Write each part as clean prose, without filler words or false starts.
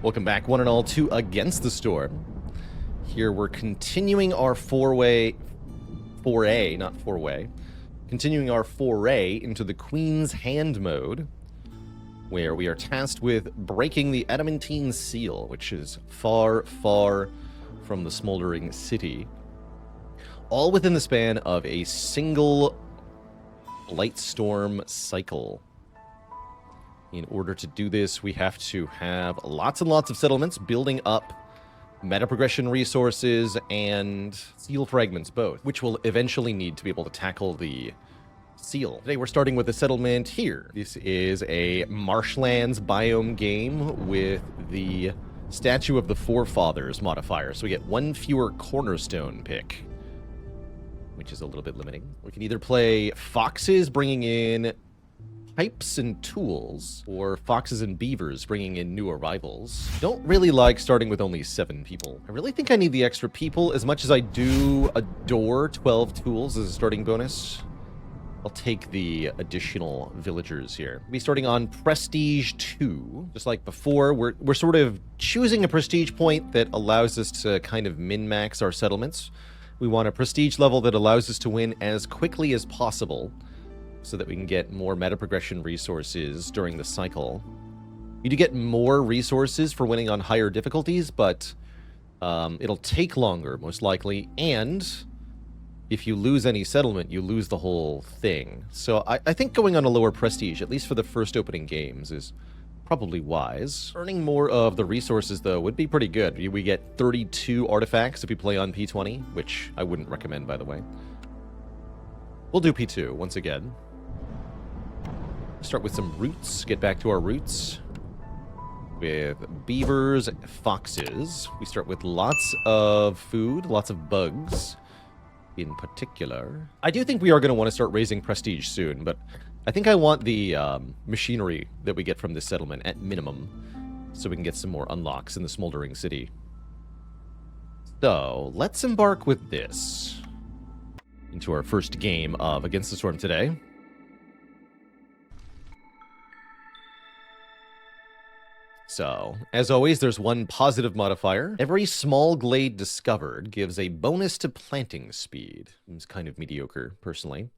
Welcome back, one and all, to Against the Storm. Here we're continuing our foray, continuing our foray into the Queen's Hand mode, where we are tasked with breaking the Adamantine Seal, which is far, far from the smoldering city, all within the span of a single Lightstorm cycle. In order to do this, we have to have lots and lots of settlements building up meta progression resources and seal fragments both, which will eventually need to be able to tackle the seal. Today we're starting with a settlement here. This is a marshlands biome game with the Statue of the Forefathers modifier, so we get one fewer cornerstone pick, which is a little bit limiting. We can either play foxes bringing in pipes and tools, or foxes and beavers bringing in new arrivals. Don't really like starting with only 7 people. I really think I need the extra people as much as I do adore 12 tools as a starting bonus. I'll take the additional villagers here. We'll be starting on Prestige 2. Just like before, we're sort of choosing a prestige point that allows us to kind of min-max our settlements. We want a prestige level that allows us to win as quickly as possible, so that we can get more meta progression resources during the cycle. You do get more resources for winning on higher difficulties, but it'll take longer, most likely, and if you lose any settlement, you lose the whole thing. So I think going on a lower prestige, at least for the first opening games, is probably wise. Earning more of the resources, though, would be pretty good. We get 32 artifacts if we play on P20, which I wouldn't recommend, by the way. We'll do P2 once again. Start with some roots, get back to our roots. With beavers, foxes. We start with lots of food, lots of bugs in particular. I do think we are going to want to start raising prestige soon, but I think I want the machinery that we get from this settlement at minimum, so we can get some more unlocks in the smoldering city. So, let's embark with this into our first game of Against the Storm today. So, as always, there's one positive modifier. Every small glade discovered gives a bonus to planting speed. It's kind of mediocre, personally.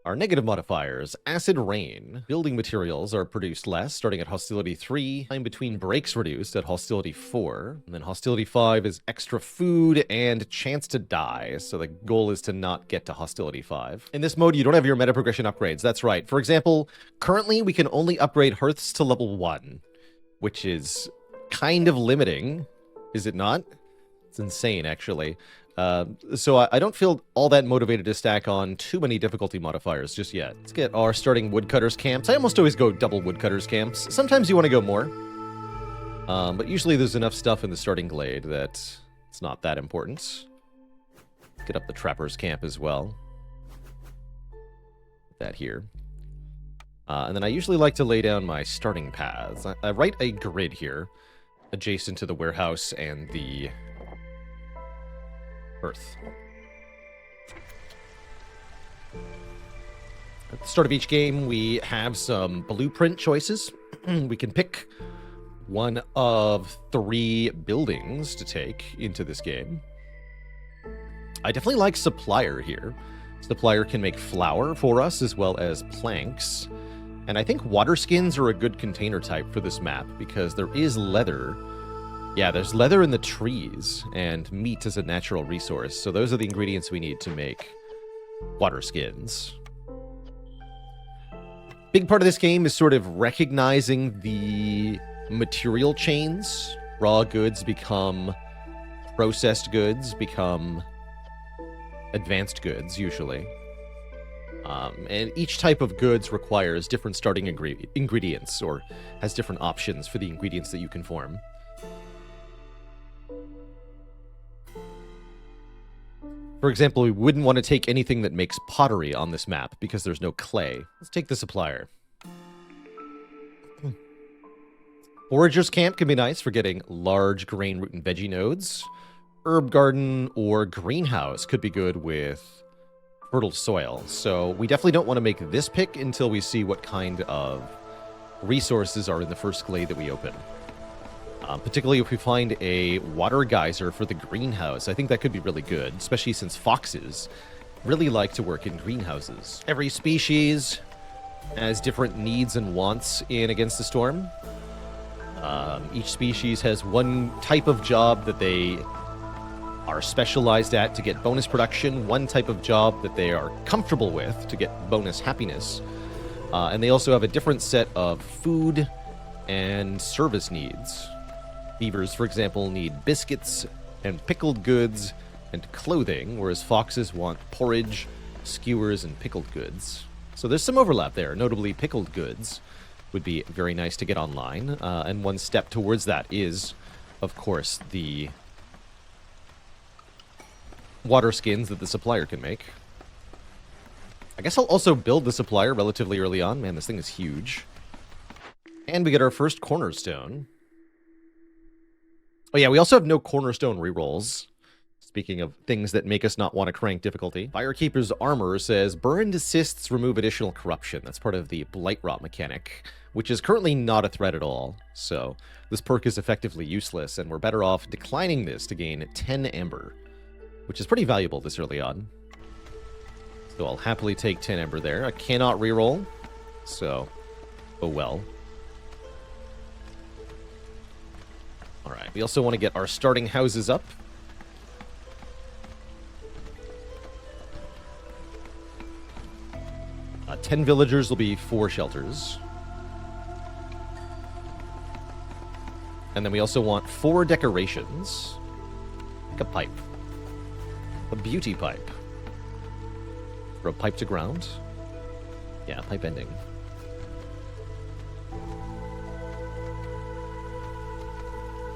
Our negative modifiers: acid rain. Building materials are produced less, starting at hostility 3. Time between breaks reduced at hostility 4. And then hostility 5 is extra food and chance to die. So the goal is to not get to hostility 5. In this mode, you don't have your meta progression upgrades. That's right. For example, currently we can only upgrade hearths to level 1. Which is kind of limiting, is it not? It's insane, actually. So I don't feel all that motivated to stack on too many difficulty modifiers just yet. Let's get our starting woodcutters camps. I almost always go double woodcutters camps. Sometimes you want to go more. But usually there's enough stuff in the starting glade that it's not that important. Get up the trappers camp as well. Put that here. And then I usually like to lay down my starting paths. I write a grid here, adjacent to the warehouse and the earth. At the start of each game, we have some blueprint choices. We can pick one of 3 buildings to take into this game. I definitely like Supplier here. Supplier can make flour for us as well as planks. And I think water skins are a good container type for this map because there is leather. Yeah, there's leather in the trees, and meat is a natural resource. So those are the ingredients we need to make water skins. Big part of this game is sort of recognizing the material chains. Raw goods become processed goods, become advanced goods, usually. And each type of goods requires different starting ingredients, or has different options for the ingredients that you can form. For example, we wouldn't want to take anything that makes pottery on this map, because there's no clay. Let's take the supplier. Forager's camp can be nice for getting large grain, root, and veggie nodes. Herb garden or greenhouse could be good with fertile soil. So we definitely don't want to make this pick until we see what kind of resources are in the first glade that we open. Particularly if we find a water geyser for the greenhouse. I think that could be really good, especially since foxes really like to work in greenhouses. Every species has different needs and wants in Against the Storm. Each species has one type of job that they are specialized at to get bonus production, one type of job that they are comfortable with to get bonus happiness, and they also have a different set of food and service needs. Beavers, for example, need biscuits and pickled goods and clothing, whereas foxes want porridge, skewers, and pickled goods. So there's some overlap there. Notably, pickled goods would be very nice to get online, and one step towards that is, of course, the water skins that the supplier can make. I guess I'll also build the supplier relatively early on. Man, this thing is huge. And we get our first cornerstone. Oh yeah, we also have no cornerstone rerolls. Speaking of things that make us not want to crank difficulty. Firekeeper's Armor says, Burned Assists remove additional corruption. That's part of the Blight Rot mechanic, which is currently not a threat at all. So this perk is effectively useless, and we're better off declining this to gain 10 Ember, which is pretty valuable this early on. So I'll happily take 10 Ember there. I cannot reroll, so oh well. Alright, we also want to get our starting houses up. 10 villagers will be 4 shelters. And then we also want 4 decorations. Like a pipe. A beauty pipe. Or a pipe to ground. Yeah, pipe ending.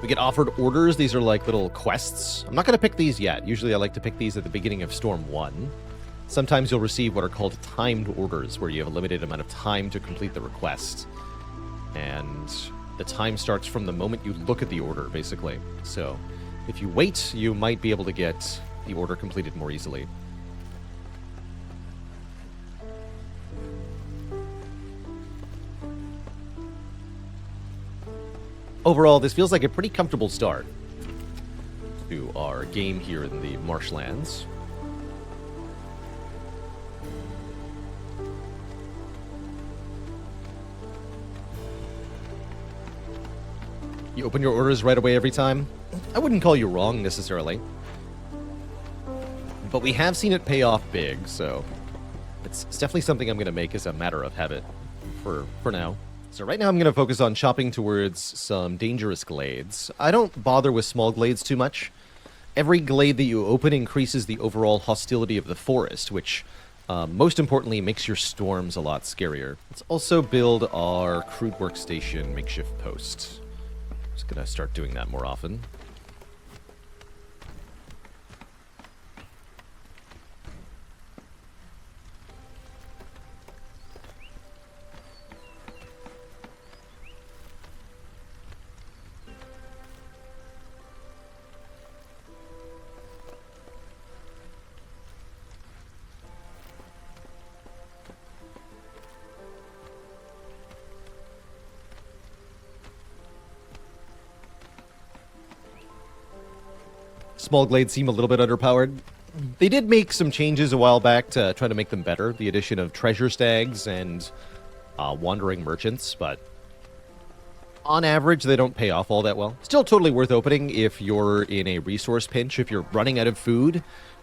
We get offered orders. These are like little quests. I'm not going to pick these yet. Usually I like to pick these at the beginning of Storm 1. Sometimes you'll receive what are called timed orders, where you have a limited amount of time to complete the request. And the time starts from the moment you look at the order, basically. So if you wait, you might be able to get the order completed more easily. Overall, this feels like a pretty comfortable start to our game here in the marshlands. You open your orders right away every time? I wouldn't call you wrong, necessarily. But we have seen it pay off big, so it's definitely something I'm going to make as a matter of habit for now. So right now I'm going to focus on chopping towards some dangerous glades. I don't bother with small glades too much. Every glade that you open increases the overall hostility of the forest, which most importantly makes your storms a lot scarier. Let's also build our crude workstation makeshift post. Just gonna start doing that more often. Small glades seem a little bit underpowered. They did make some changes a while back to try to make them better. The addition of treasure stags and wandering merchants, but on average, they don't pay off all that well. Still totally worth opening if you're in a resource pinch. If you're running out of food,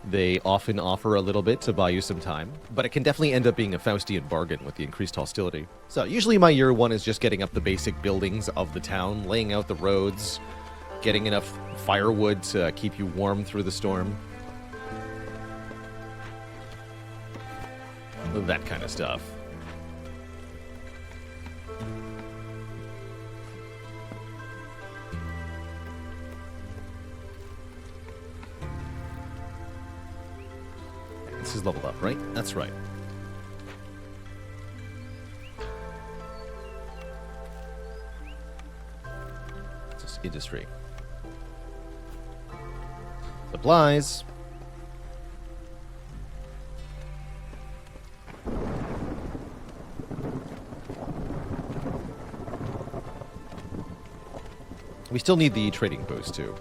they often offer a little bit to buy you some time. But it can definitely end up being a Faustian bargain with the increased hostility. So usually my year 1 is just getting up the basic buildings of the town, laying out the roads, getting enough firewood to keep you warm through the storm. That kind of stuff. This is leveled up, right? That's right. It's industry. Supplies. We still need the trading post, too.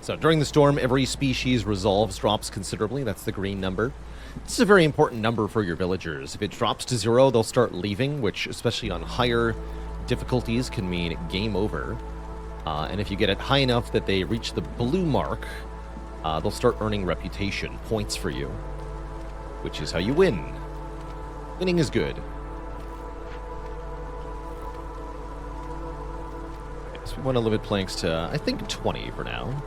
So during the storm, every species resolves drops considerably. That's the green number. This is a very important number for your villagers. If it drops to 0, they'll start leaving, which, especially on higher difficulties, can mean game over. And if you get it high enough that they reach the blue mark, they'll start earning reputation, points for you, which is how you win. Winning is good. So we want to limit planks to, I think, 20 for now.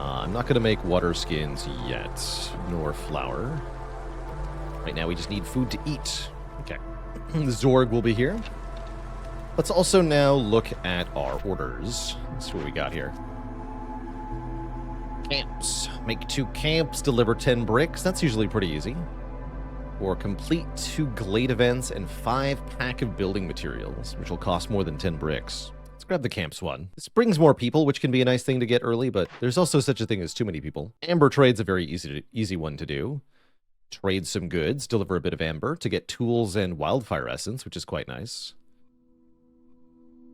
I'm not going to make water skins yet, nor flour. Right now we just need food to eat. Okay. The Zorg will be here. Let's also now look at our orders. Let's see what we got here. Camps. Make 2 camps, deliver 10 bricks. That's usually pretty easy. Or complete 2 glade events and 5 pack of building materials, which will cost more than 10 bricks. Grab the camps one. This brings more people, which can be a nice thing to get early, but there's also such a thing as too many people. Amber trade's a very easy one to do. Trade some goods, deliver a bit of amber to get tools and wildfire essence, which is quite nice.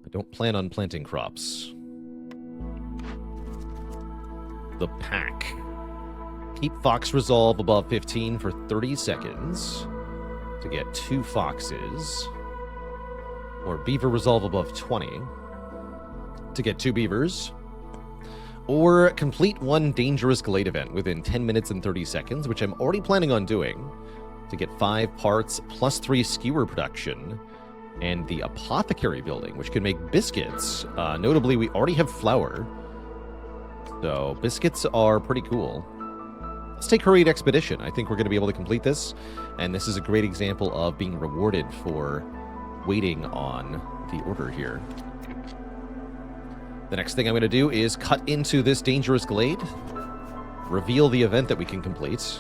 I don't plan on planting crops. The pack. Keep fox resolve above 15 for 30 seconds to get 2 foxes. Or beaver resolve above 20. To get 2 beavers, or complete 1 dangerous glade event within 10 minutes and 30 seconds, which I'm already planning on doing, to get 5 parts plus 3 skewer production, and the apothecary building, which can make biscuits. Notably, we already have flour, so biscuits are pretty cool. Let's take Hurried Expedition. I think we're going to be able to complete this, and this is a great example of being rewarded for waiting on the order here. The next thing I'm going to do is cut into this dangerous glade, reveal the event that we can complete.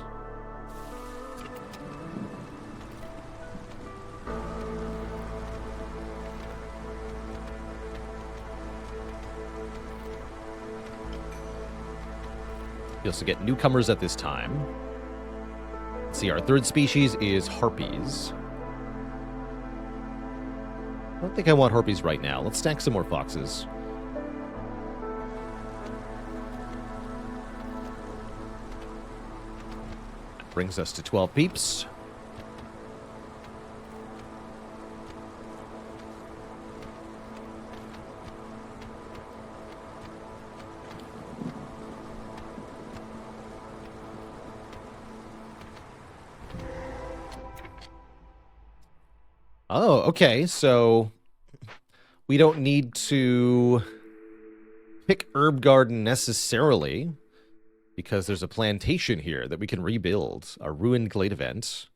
You also get newcomers at this time. Let's see, our 3rd species is harpies. I don't think I want harpies right now. Let's stack some more foxes. Brings us to 12 peeps. Oh, okay, so we don't need to pick herb garden necessarily, because there's a plantation here that we can rebuild, a ruined glade event.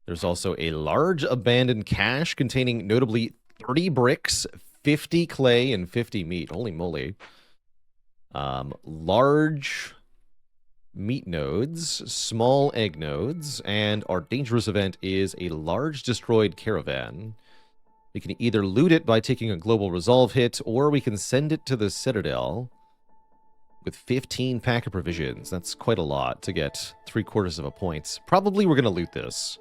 There's also a large abandoned cache containing notably 30 bricks, 50 clay, and 50 meat. Holy moly. Large meat nodes, small egg nodes, and our dangerous event is a large destroyed caravan. We can either loot it by taking a global resolve hit, or we can send it to the Citadel with 15 pack of provisions. That's quite a lot to get 3/4 of a point. Probably we're going to loot this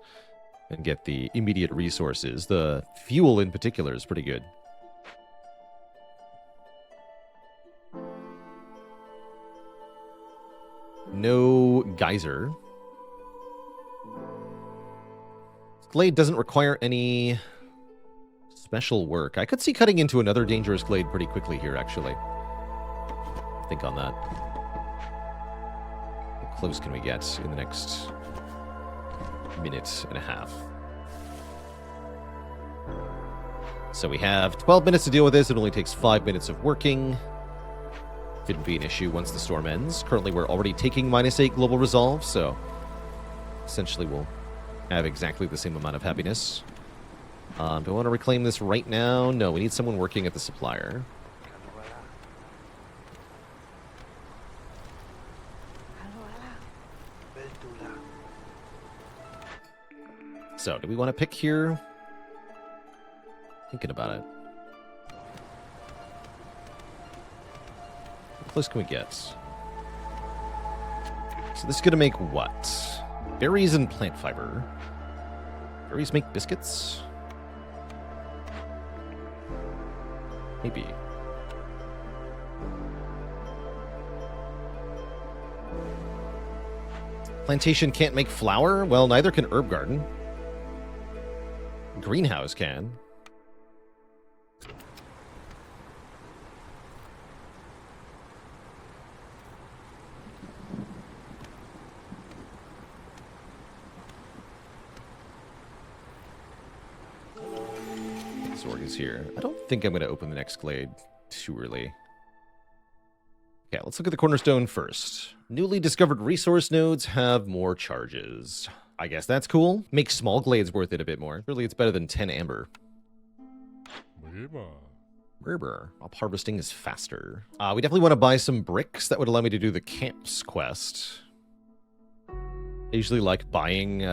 and get the immediate resources. The fuel in particular is pretty good. No geyser. Glade doesn't require any special work. I could see cutting into another dangerous glade pretty quickly here, actually. Think on that. How close can we get in the next minute and a half? So we have 12 minutes to deal with this. It only takes 5 minutes of working. Shouldn't be an issue once the storm ends. Currently, we're already taking -8 global resolve, so essentially we'll have exactly the same amount of happiness. Do I want to reclaim this right now? No, we need someone working at the supplier. So, do we want to pick here? Thinking about it. How close can we get? So this is going to make what? Berries and plant fiber. Berries make biscuits? Maybe. Plantation can't make flour? Well, neither can herb garden. Greenhouse can. Zorg is here. I don't think I'm going to open the next glade too early. Okay, let's look at the cornerstone first. Newly discovered resource nodes have more charges. I guess that's cool. Makes small glades worth it a bit more. Really, it's better than 10 amber. Berber. Up harvesting is faster. We definitely want to buy some bricks. That would allow me to do the camps quest. I usually like buying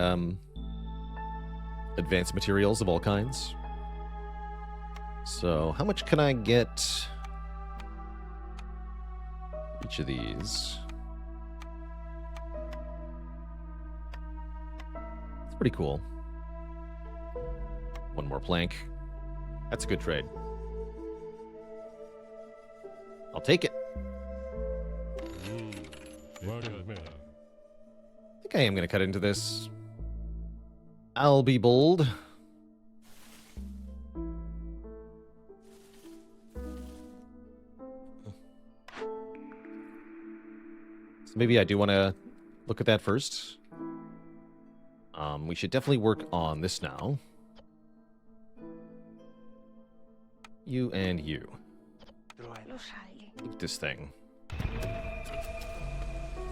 advanced materials of all kinds. So, how much can I get each of these? It's pretty cool. One more plank. That's a good trade. I'll take it. I think I am going to cut into this. I'll be bold. So maybe I do want to look at that first. We should definitely work on this now. You and you. Look at this thing.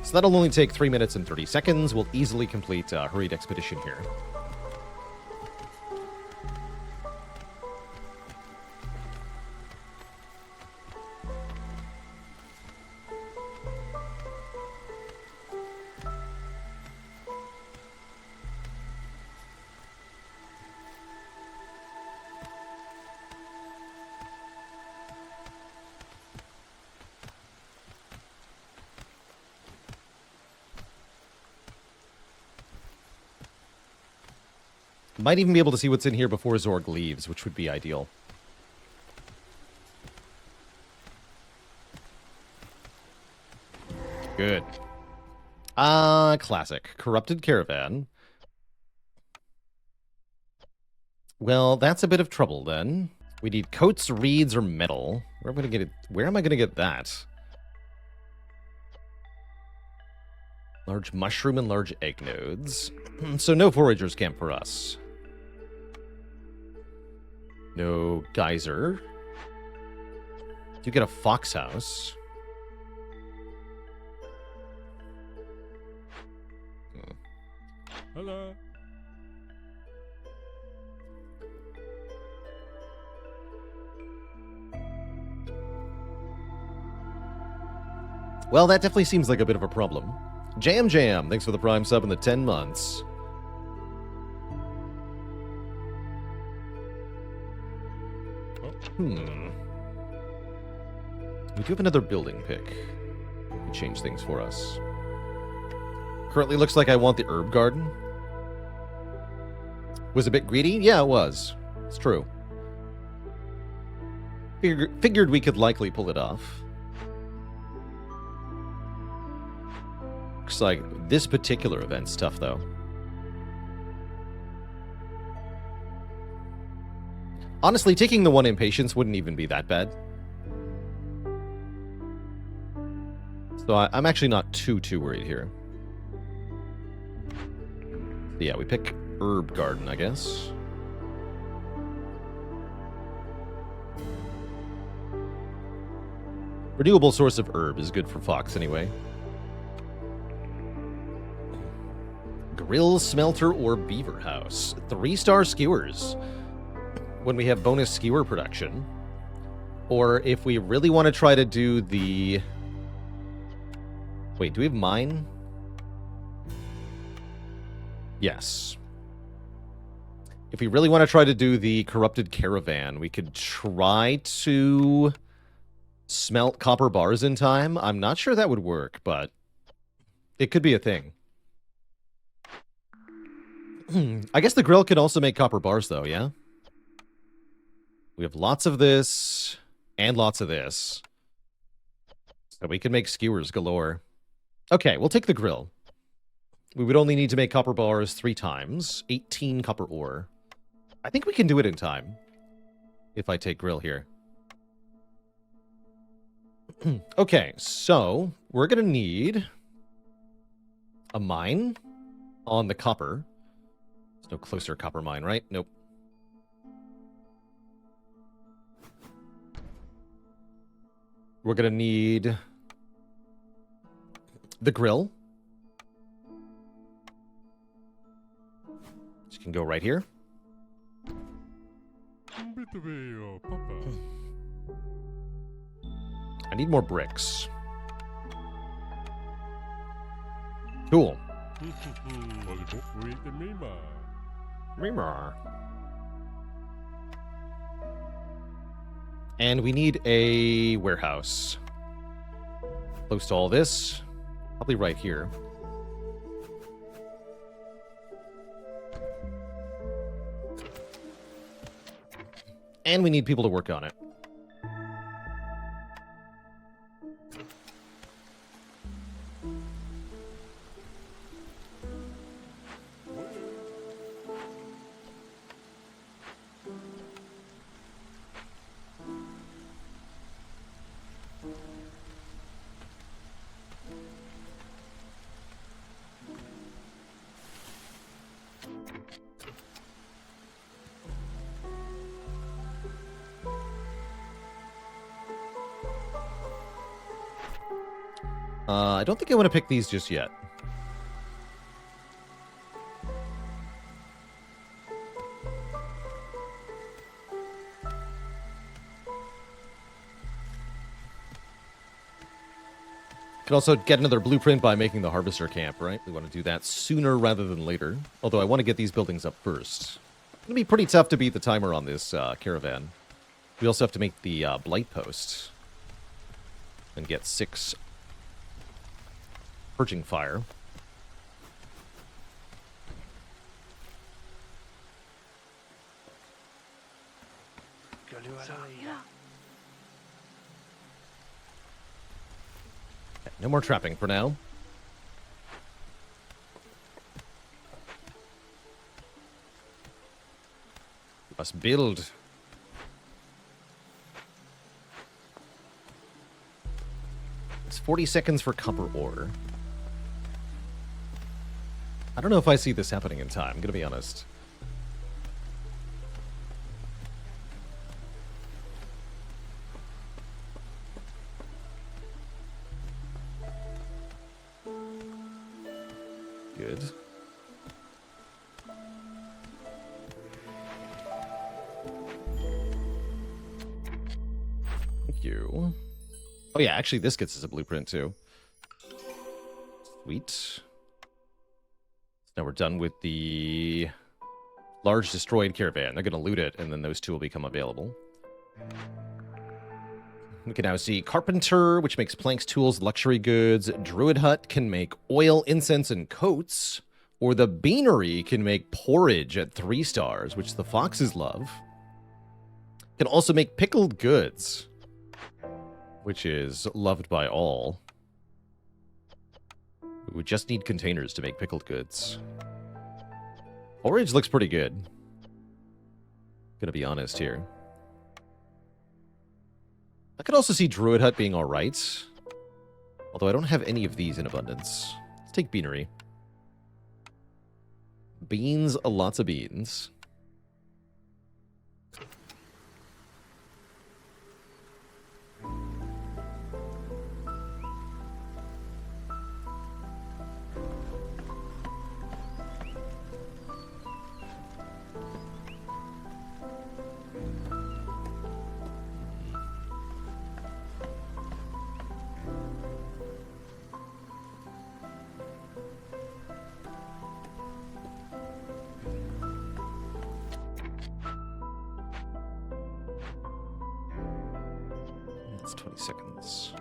So that'll only take 3 minutes and 30 seconds. We'll easily complete a hurried expedition here. Might even be able to see what's in here before Zorg leaves, which would be ideal. Good. Classic. Corrupted caravan. Well, that's a bit of trouble then. We need coats, reeds, or metal. Where am I gonna get that? Large mushroom and large egg nodes. So no foragers camp for us. No geyser. You get a fox house. Hello. Well, that definitely seems like a bit of a problem. Jam, thanks for the prime sub in the 10 months. We do have another building pick. Could change things for us. Currently looks like I want the herb garden. Was a bit greedy? Yeah, it was. It's true. Figured we could likely pull it off. Looks like this particular event's tough, though. Honestly, taking the one impatience wouldn't even be that bad. So I'm actually not too worried here. So yeah, we pick herb garden, I guess. Renewable source of herb is good for Fox anyway. Grill, smelter, or beaver house. 3-star skewers. When we have bonus skewer production. Or if we really want to try to do the... Wait, do we have mine? Yes. If we really want to try to do the corrupted caravan, we could try to smelt copper bars in time. I'm not sure that would work, but it could be a thing. I guess the grill can also make copper bars, though, yeah? We have lots of this and lots of this. So we can make skewers galore. Okay, we'll take the grill. We would only need to make copper bars 3 times. 18 copper ore. I think we can do it in time. If I take grill here. Okay, so we're going to need a mine on the copper. There's no closer copper mine, right? Nope. We're going to need the grill. Which can go right here. I need more bricks. Cool. And we need a warehouse. Close to all this. Probably right here. And we need people to work on it. I don't think I want to pick these just yet. Can also get another blueprint by making the harvester camp, right? We want to do that sooner rather than later. Although I want to get these buildings up first. It's going to be pretty tough to beat the timer on this caravan. We also have to make the blight post. And get 6 purging fire. Okay, no more trapping for now. We must build. It's 40 seconds for copper ore. I don't know if I see this happening in time, I'm gonna be honest. Good. Thank you. Oh yeah, actually this gets us a blueprint too. Sweet. Now we're done with the large destroyed caravan. They're going to loot it, and then those 2 will become available. We can now see carpenter, which makes planks, tools, luxury goods. Druid hut can make oil, incense, and coats. Or the beanery can make porridge at 3 stars, which the foxes love. Can also make pickled goods, which is loved by all. We would just need containers to make pickled goods. Porridge looks pretty good. Gonna be honest here. I could also see Druid Hut being alright. Although I don't have any of these in abundance. Let's take beanery. Beans, lots of beans. That's 20 seconds.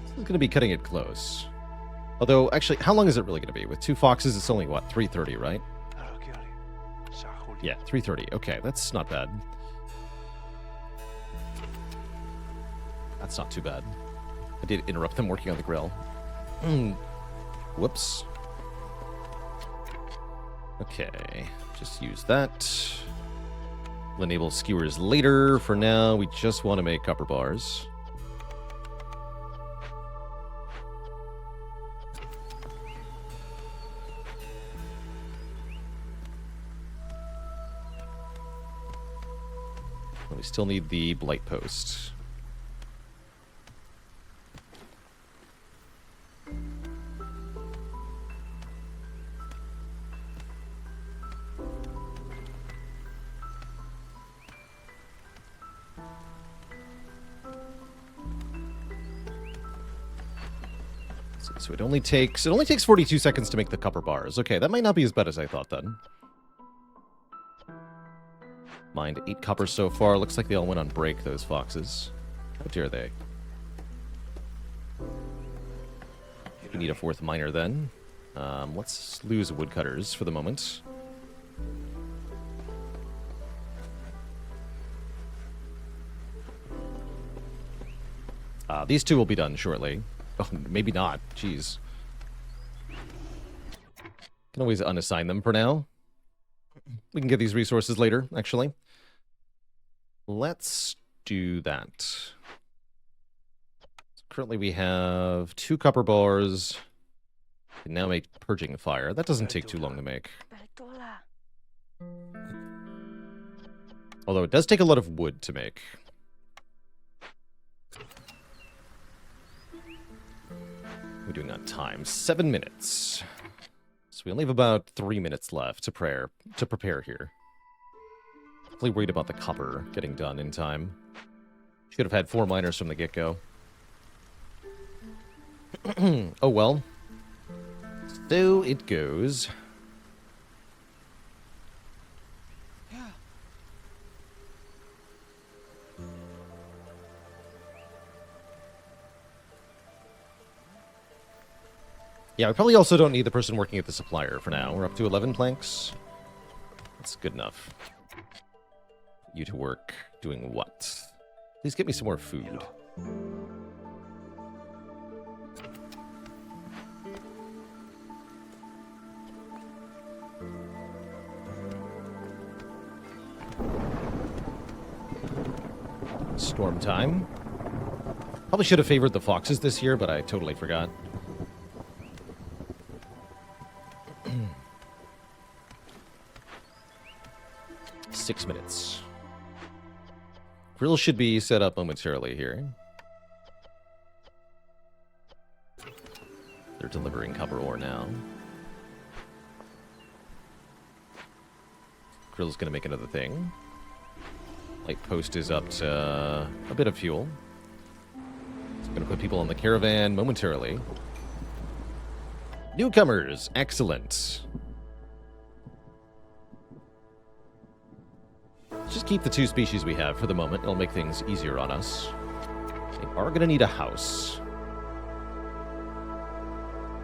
This is going to be cutting it close. Although, actually, how long is it really going to be? With 2 foxes, it's only, what, 3:30, right? Yeah, 3:30. Okay, that's not bad. That's not too bad. I did interrupt them working on the grill. Whoops. Okay, just use that. We'll enable skewers later. For now, we just want to make copper bars. We still need the blight post. So it only takes 42 seconds to make the copper bars. Okay, that might not be as bad as I thought then. Mined 8 copper so far. Looks like they all went on break, those foxes. How dare they? We need a 4th miner then. Let's lose woodcutters for the moment. These 2 will be done shortly. Oh, maybe not. Jeez. Can always unassign them for now. We can get these resources later, actually. Let's do that. So currently we have 2 copper bars. We can now make purging fire. That doesn't take too long to make. Although it does take a lot of wood to make. We're doing on time. 7 minutes. So we only have about 3 minutes left to prepare here. Definitely worried about the copper getting done in time. Should have had 4 miners from the get-go. Oh well. So it goes. Yeah, we probably also don't need the person working at the supplier for now. We're up to 11 planks. That's good enough. You to work doing what? Please get me some more food. Storm time. Probably should have favored the foxes this year, but I totally forgot. Six minutes. Grill should be set up momentarily here. They're delivering copper ore now. Grill's gonna make another thing. Light post is up to a bit of fuel. It's gonna put people on the caravan momentarily. Newcomers, excellent. Just keep the 2 species we have for the moment. It'll make things easier on us. We are going to need a house.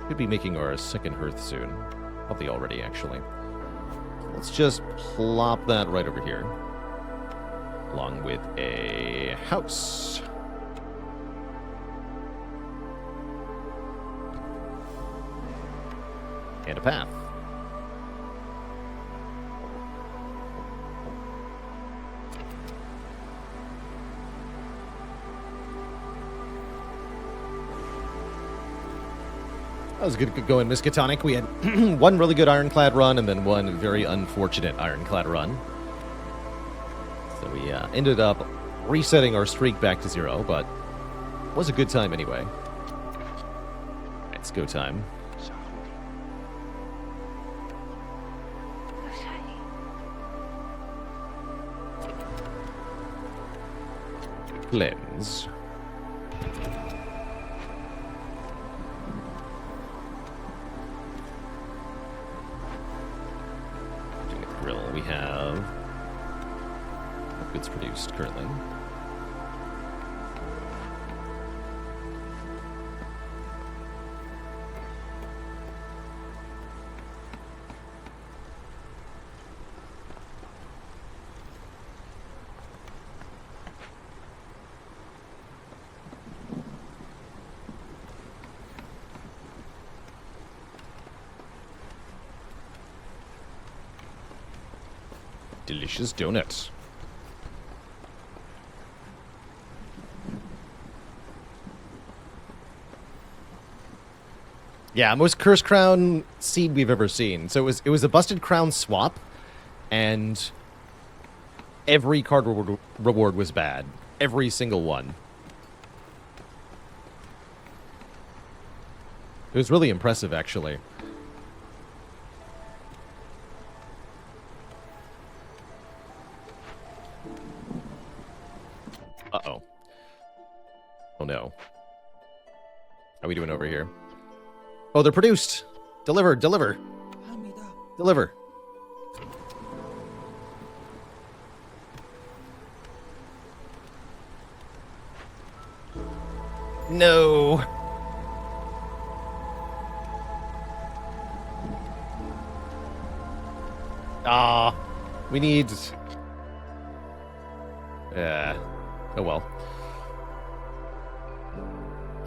Should be making our 2nd hearth soon. Probably already, actually. Let's just plop that right over here. Along with a house. And a path. That was good going, Miskatonic. We had one really good ironclad run and then one very unfortunate ironclad run. So we ended up resetting our streak back to 0, but it was a good time anyway. It's go time. Cleanse. Doing the grill, we have goods produced currently. Delicious donuts. Yeah, most Cursed Crown seed we've ever seen. So it was a busted crown swap, and every card reward was bad. Every single one. It was really impressive, actually. Uh-oh. Oh, no. How are we doing over here? Oh, they're produced. Deliver, deliver. Deliver. No. Ah, we need... Yeah. Oh, well.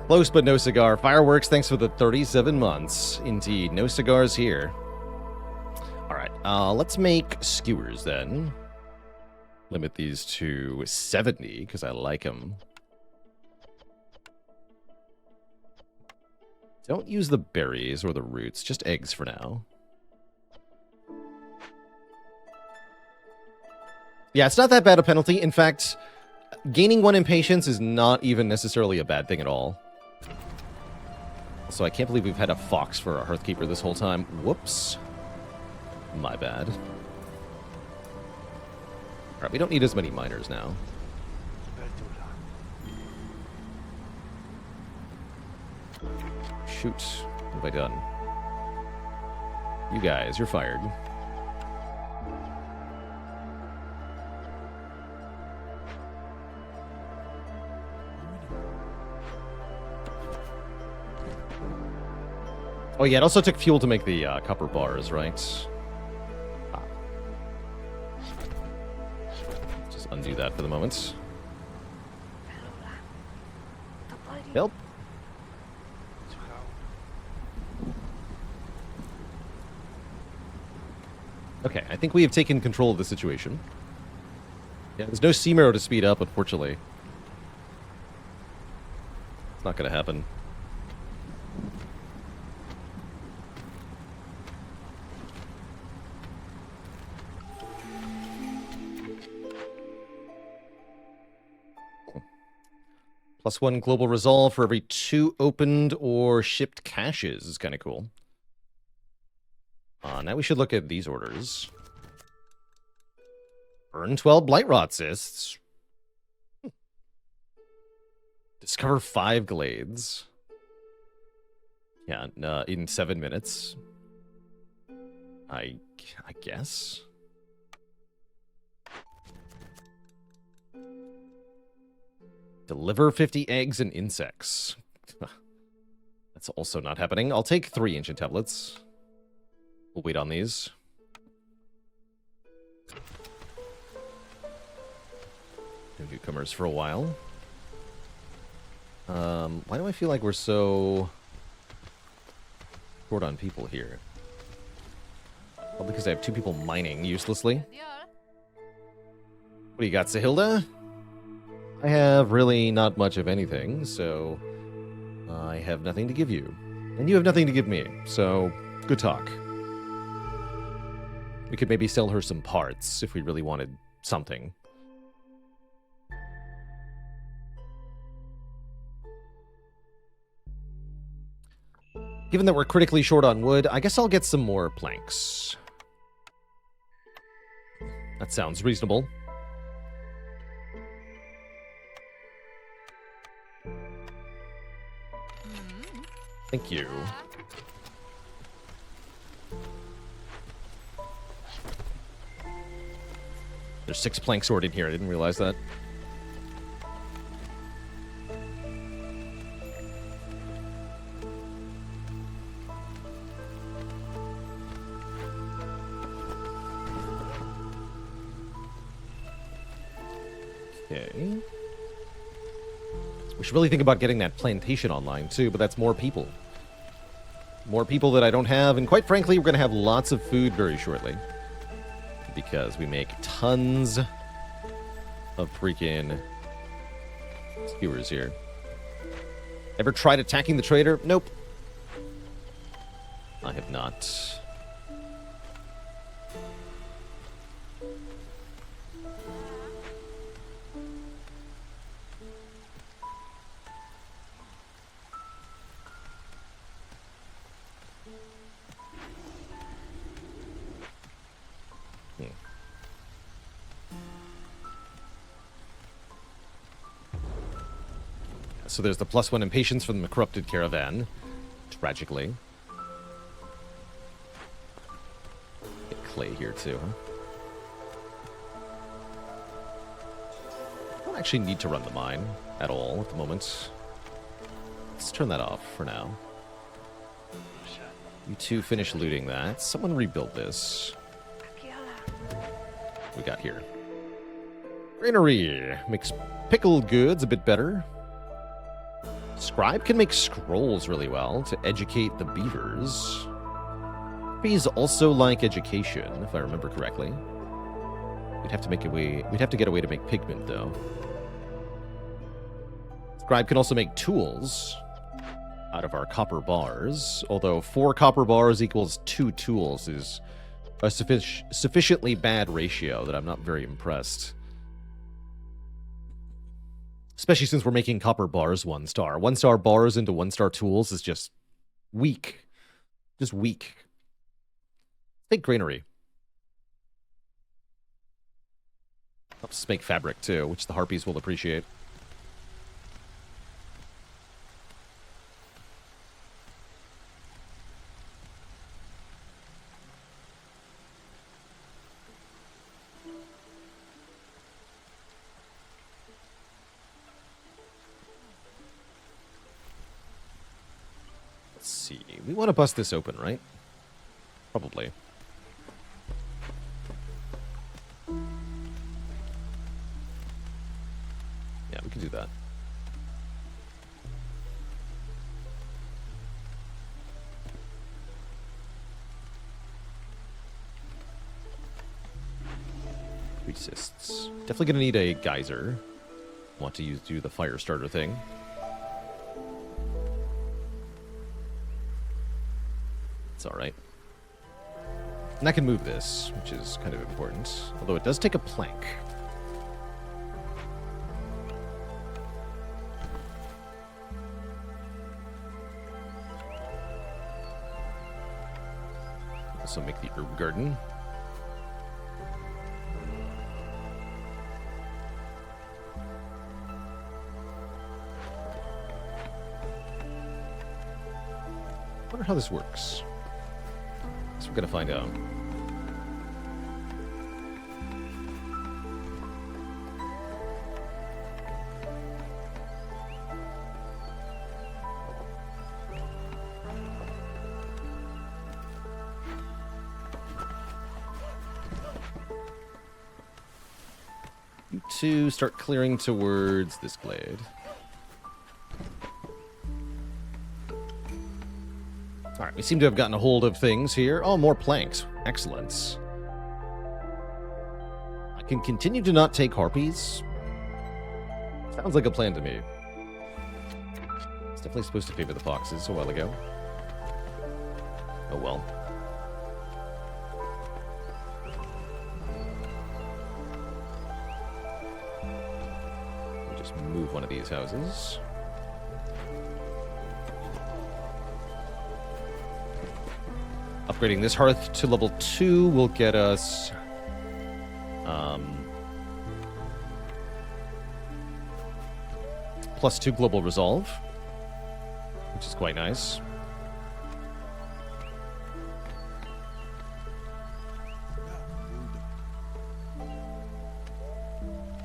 Close, but no cigar. Fireworks, thanks for the 37 months. Indeed, no cigars here. All right, let's make skewers, then. Limit these to 70, because I like them. Don't use the berries or the roots, just eggs for now. Yeah, it's not that bad a penalty. In fact, gaining 1 impatience is not even necessarily a bad thing at all. So I can't believe we've had a fox for a Hearthkeeper this whole time. Whoops. My bad. Alright, we don't need as many miners now. Shoot. What have I done? You guys, you're fired. Oh yeah, it also took fuel to make the copper bars, right? Ah. Just undo that for the moment. Help. Okay, I think we have taken control of the situation. Yeah, there's no sea marrow to speed up, unfortunately. It's not going to happen. +1 global resolve for every 2 opened or shipped caches is kind of cool. Now we should look at these orders. Earn 12 blight rot cysts. Discover 5 glades. Yeah, in 7 minutes. I guess. Deliver 50 eggs and insects. That's also not happening. I'll take 3 ancient tablets. We'll wait on these. No newcomers for a while. Why do I feel like we're so short on people here? Well, because I have 2 people mining uselessly. What do you got, Sahilda? I have really not much of anything, so I have nothing to give you. And you have nothing to give me, so good talk. We could maybe sell her some parts if we really wanted something. Given that we're critically short on wood, I guess I'll get some more planks. That sounds reasonable. Thank you. There's 6 planks stored in here. I didn't realize that. Okay. We should really think about getting that plantation online, too, but that's more people. More people that I don't have, and quite frankly, we're going to have lots of food very shortly. Because we make tons of freaking skewers here. Ever tried attacking the trader? Nope. I have not. So there's the +1 impatience from the corrupted caravan. Tragically. Get clay here too, huh? I don't actually need to run the mine at all at the moment. Let's turn that off for now. You two finish looting that. Someone rebuild this. What we got here? Granary. Makes pickled goods a bit better. Scribe can make scrolls really well to educate the beavers. Bees also like education, if I remember correctly. We'd have to make a way. We'd have to get a way to make pigment, though. Scribe can also make tools out of our copper bars. Although 4 copper bars equals 2 tools is a sufficiently bad ratio that I'm not very impressed. Especially since we're making copper bars 1 star. 1 star bars into 1 star tools is just weak. Just weak. Take granary. Helps make fabric too, which the harpies will appreciate. See. We want to bust this open, right? Probably. Yeah, we can do that. Resists. Definitely gonna need a geyser. Want to do the fire starter thing. It's alright. And I can move this, which is kind of important. Although it does take a plank. Also make the herb garden. I wonder how this works. So we're gonna find out. You two start clearing towards this glade. Alright, we seem to have gotten a hold of things here. Oh, more planks. Excellent. I can continue to not take harpies. Sounds like a plan to me. It's definitely supposed to favor the foxes a while ago. Oh well. We'll just move one of these houses. Upgrading this hearth to level 2 will get us +2 global resolve, which is quite nice.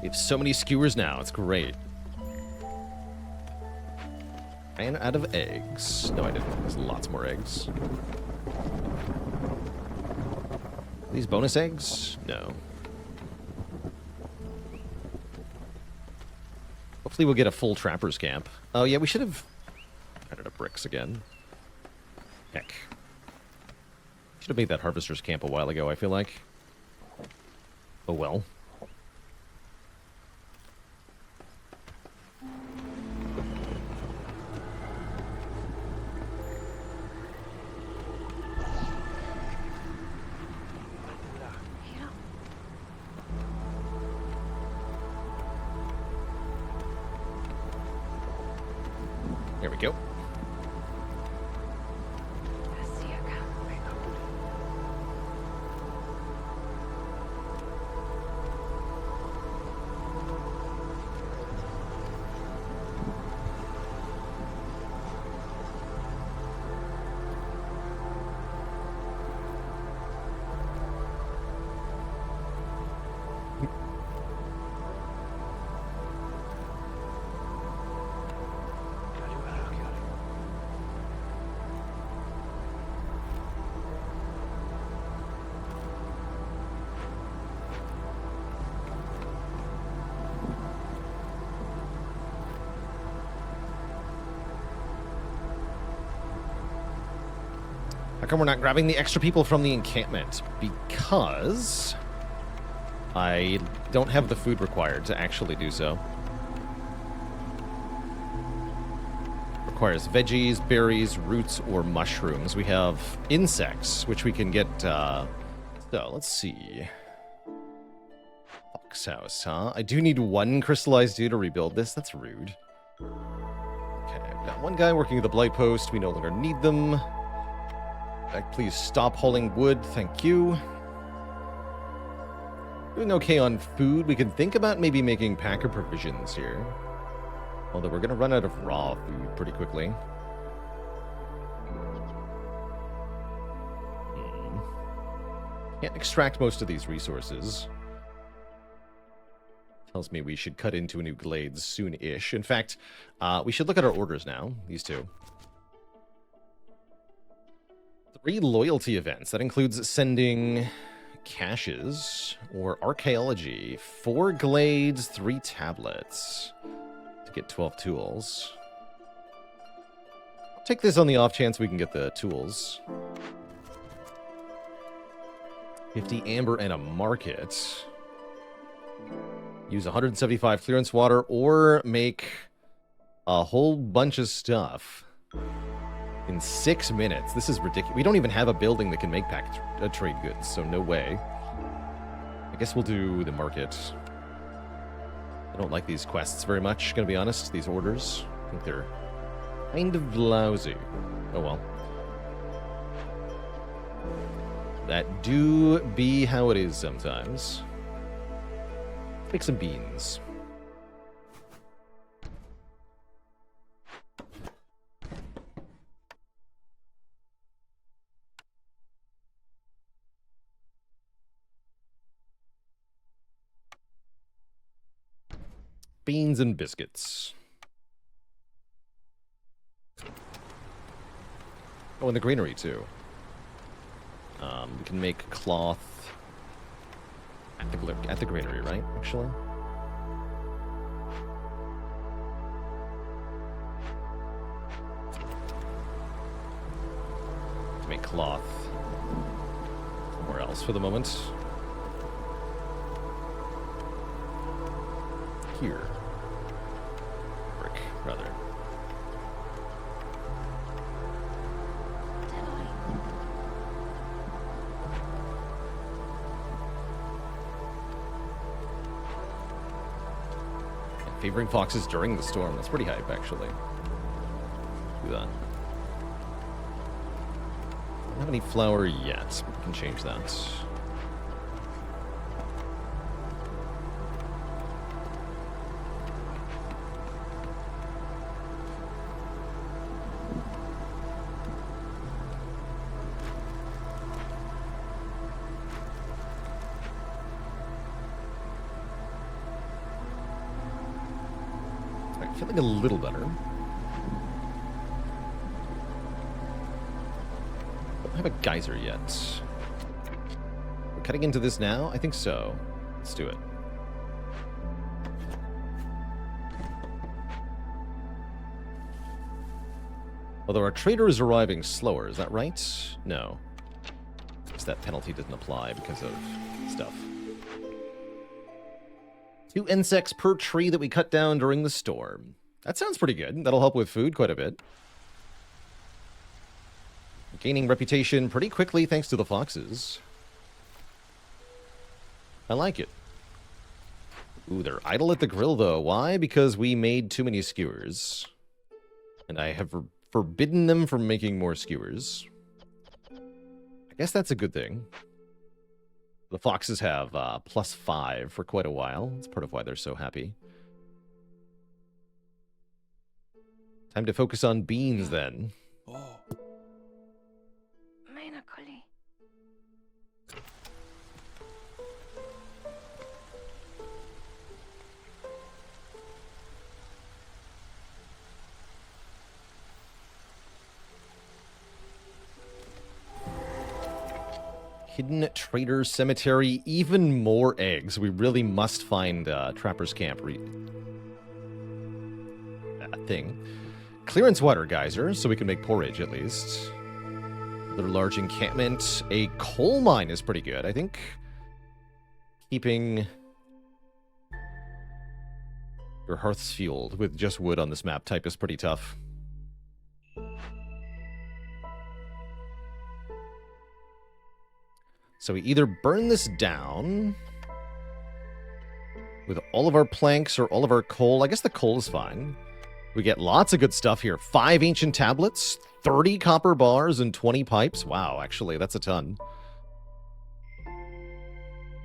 We have so many skewers now. It's great. Ran out of eggs. No, I didn't. There's lots more eggs. Are these bonus eggs? No. Hopefully we'll get a full trapper's camp. Oh, yeah, we should have added up bricks again. Heck. Should have made that harvester's camp a while ago, I feel like. Oh, well. There we go. How come we're not grabbing the extra people from the encampment? Because I don't have the food required to actually do so. Requires veggies, berries, roots, or mushrooms. We have insects, which we can get, so, let's see. Fox house, huh? I do need one crystallized dew to rebuild this. That's rude. Okay, I've got one guy working at the blight post. We no longer need them. Please stop hauling wood, thank you. Doing okay on food. We can think about maybe making packer provisions here. Although we're going to run out of raw food pretty quickly. Can't extract most of these resources. Tells me we should cut into a new glades soon-ish. In fact, we should look at our orders now, these two. 3 loyalty events. That includes sending caches or archaeology, 4 glades, 3 tablets to get 12 tools. I'll take this on the off chance we can get the tools. 50 amber and a market. Use 175 clearance water or make a whole bunch of stuff. In 6 minutes. This is ridiculous. We don't even have a building that can make trade goods, so no way. I guess we'll do the market. I don't like these quests very much, gonna be honest. These orders. I think they're kind of lousy. Oh well. That do be how it is sometimes. Make some beans. Beans and biscuits. Oh, and the greenery, too. We can make cloth at the granary, right, actually? Make cloth somewhere else for the moment. Here. Brick, rather. Favoring foxes during the storm. That's pretty hype, actually. Do that. Don't have any flour yet. We can change that. Feeling a little better. Don't have a geyser yet. We're cutting into this now? I think so. Let's do it. Although our trader is arriving slower, is that right? No. Because that penalty doesn't apply because of stuff. 2 insects per tree that we cut down during the storm. That sounds pretty good. That'll help with food quite a bit. Gaining reputation pretty quickly thanks to the foxes. I like it. Ooh, they're idle at the grill, though. Why? Because we made too many skewers. And I have forbidden them from making more skewers. I guess that's a good thing. The foxes have +5 for quite a while. That's part of why they're so happy. Time to focus on beans, then. Oh. Hidden Trader Cemetery, even more eggs. We really must find Trapper's Camp thing. Clearance water geyser, so we can make porridge at least. Another large encampment. A coal mine is pretty good, I think. Keeping your hearths fueled with just wood on this map type is pretty tough. So we either burn this down with all of our planks or all of our coal. I guess the coal is fine. We get lots of good stuff here. 5 ancient tablets, 30 copper bars, and 20 pipes. Wow, actually, that's a ton.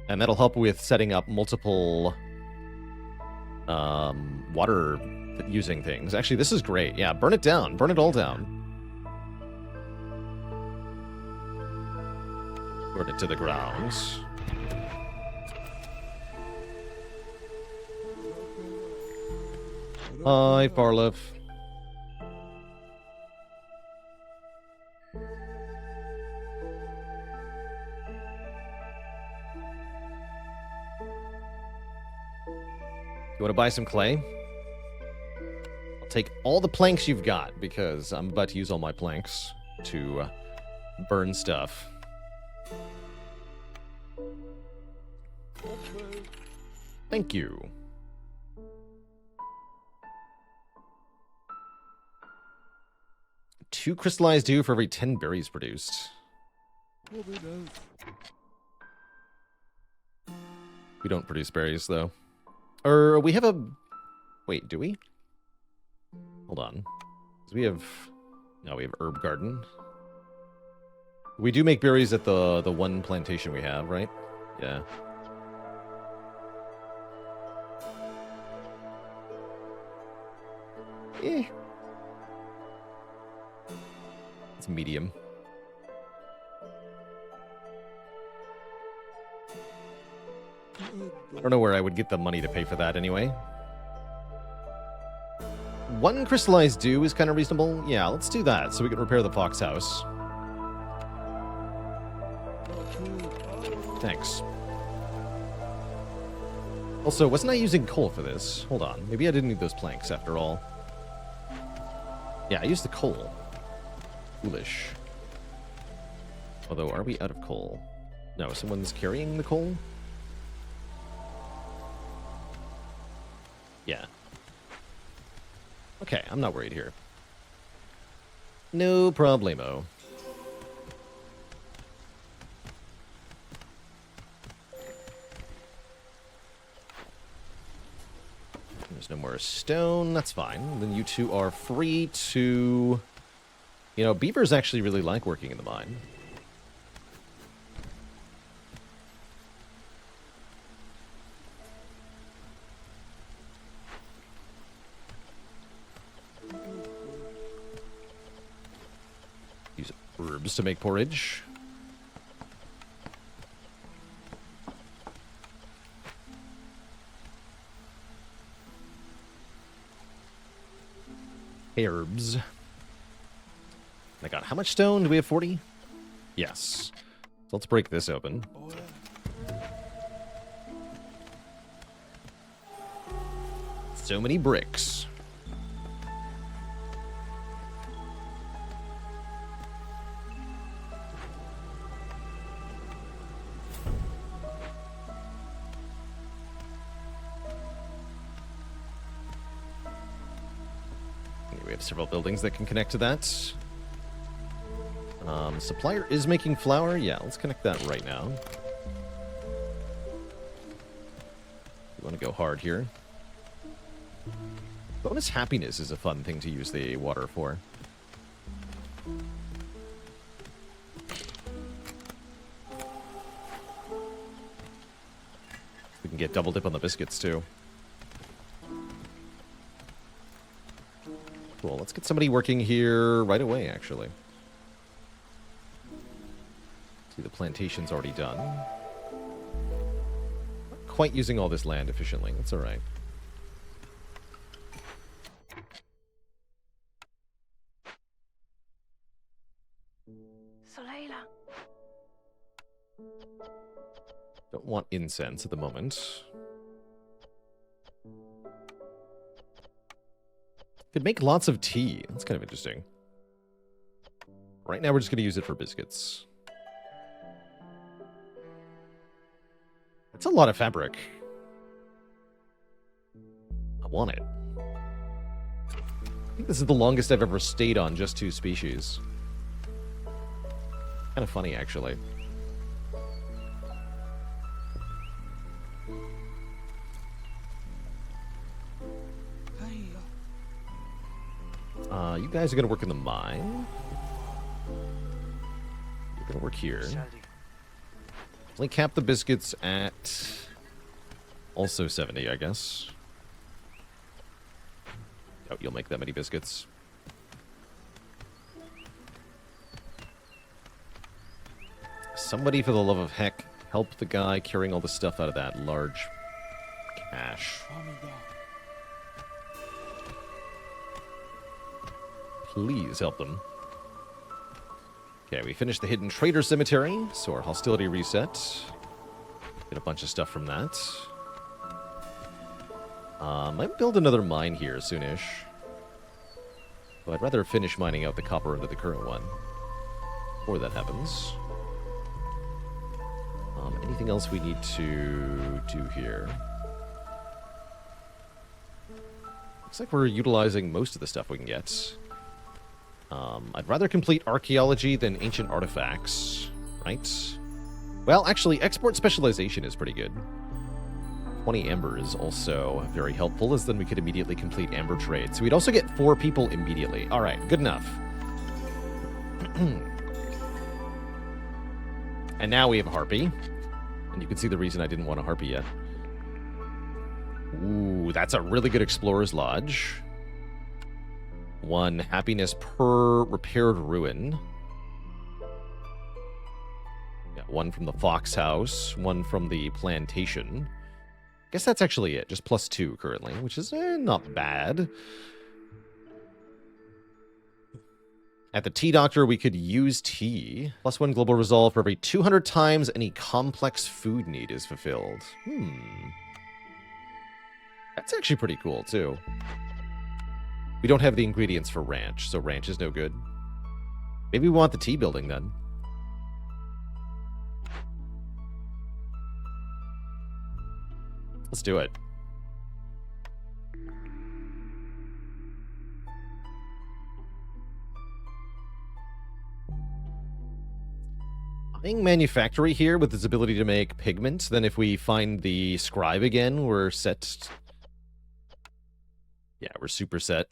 And that'll help with setting up multiple water using things. Actually, this is great. Yeah, burn it down. Burn it all down. Burn it to the ground. Hi, Farlev. You want to buy some clay? I'll take all the planks you've got, because I'm about to use all my planks to burn stuff. Thank you. Two crystallized dew for every 10 berries produced. We don't produce berries, though. Or we have a... Wait, do we? Hold on. 'Cause we have... No, we have herb garden. We do make berries at the one plantation we have, right? Yeah. It's medium. I don't know where I would get the money to pay for that anyway. 1 crystallized dew is kind of reasonable. Yeah, let's do that so we can repair the fox house. Thanks. Also, wasn't I using coal for this? Hold on. Maybe I didn't need those planks after all. Yeah, I used the coal. Foolish. Although, are we out of coal? No, someone's carrying the coal? Yeah. Okay, I'm not worried here. No problemo. There's no more stone. That's fine. Then you two are free to... You know, beavers actually really like working in the mine. Use herbs to make porridge. Herbs. I got how much stone? Do we have 40? Yes. So let's break this open. So many bricks. We have several buildings that can connect to that. Supplier is making flour. Yeah, let's connect that right now. We want to go hard here. Bonus happiness is a fun thing to use the water for. We can get double dip on the biscuits too. Cool, let's get somebody working here right away, actually. See, the plantation's already done. Not quite using all this land efficiently. That's all right. Don't want incense at the moment. Could make lots of tea. That's kind of interesting. Right now, we're just going to use it for biscuits. That's a lot of fabric. I want it. I think this is the longest I've ever stayed on just 2 species. Kind of funny, actually. You guys are going to work in the mine. You're going to work here. Only cap the biscuits at also 70, I guess. Oh, you'll make that many biscuits. Somebody, for the love of heck, help the guy carrying all the stuff out of that large cache. Please help them. Okay, we finished the Hidden Trader Cemetery, so our hostility reset. Get a bunch of stuff from that. Might build another mine here soonish. But I'd rather finish mining out the copper into the current one before that happens. Anything else we need to do here? Looks like we're utilizing most of the stuff we can get. I'd rather complete archaeology than ancient artifacts, right? Well, actually, export specialization is pretty good. 20 amber is also very helpful, as then we could immediately complete amber trade. So we'd also get 4 people immediately. All right, good enough. And now we have a harpy. And you can see the reason I didn't want a harpy yet. Ooh, that's a really good explorer's lodge. 1 happiness per repaired ruin. Yeah, 1 from the Fox House, 1 from the plantation. Guess that's actually it, just +2 currently, which is not bad. At the tea doctor, we could use tea. +1 global resolve for every 200 times any complex food need is fulfilled. That's actually pretty cool, too. We don't have the ingredients for ranch, so ranch is no good. Maybe we want the tea building, then. Let's do it. Buying manufactory here with its ability to make pigment, then if we find the scribe again, we're set. Yeah, we're super set.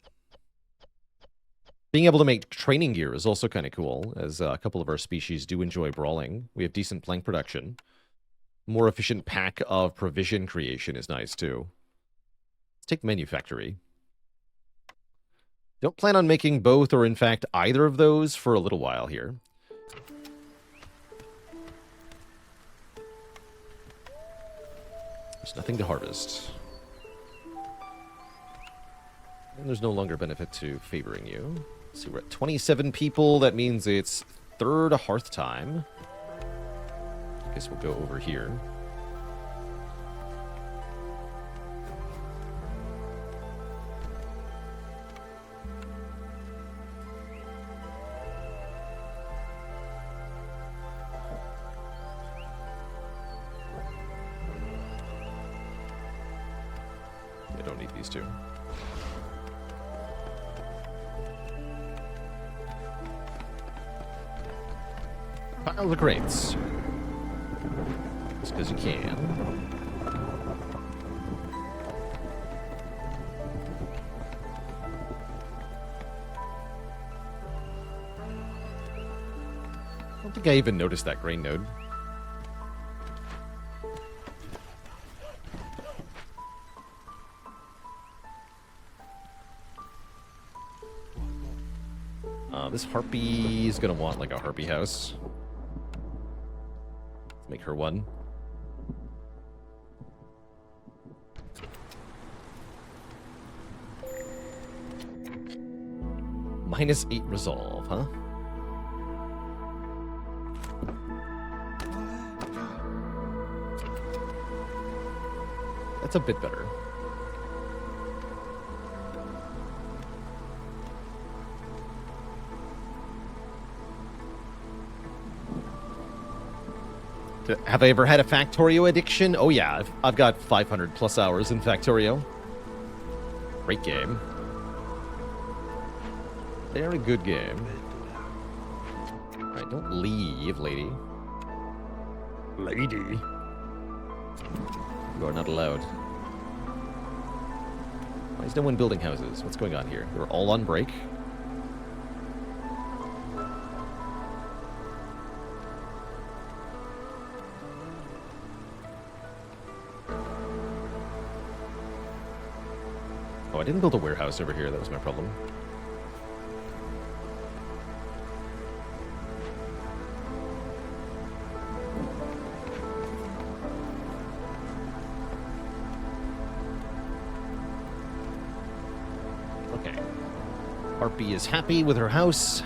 Being able to make training gear is also kind of cool, as a couple of our species do enjoy brawling. We have decent plank production. More efficient pack of provision creation is nice, too. Let's take manufactory. Don't plan on making both, or in fact, either of those for a little while here. There's nothing to harvest. And there's no longer benefit to favoring you. Let's see, we're at 27 people. That means it's third hearth time. I guess we'll go over here. I don't need these two. Pile the crates. Just because you can. I don't think I even noticed that grain node. This harpy is going to want like a harpy house. Let's make her one. -8 resolve, huh? That's a bit better. Have I ever had a Factorio addiction? Oh yeah, I've got 500 plus hours in Factorio. Great game. Very good game. Alright, don't leave, lady. Lady. You are not allowed. Why is no one building houses? What's going on here? They're all on break. Oh, I didn't build a warehouse over here. That was my problem. Okay. Harpy is happy with her house.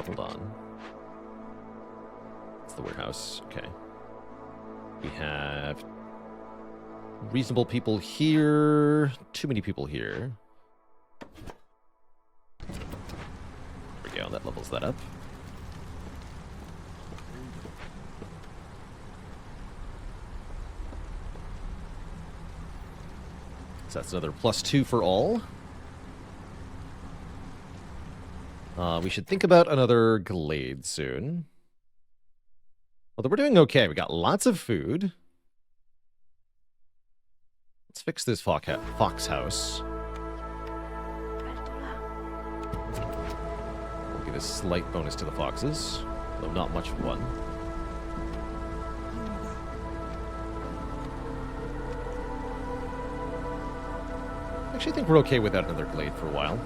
Hold on. It's the warehouse. Okay. We have reasonable people here. Too many people here. There we go. That levels that up. So that's another +2 for all. We should think about another glade soon. Although we're doing okay. We got lots of food. Let's fix this fox house. We'll give a slight bonus to the foxes, though not much of one. I actually think we're okay without another glade for a while.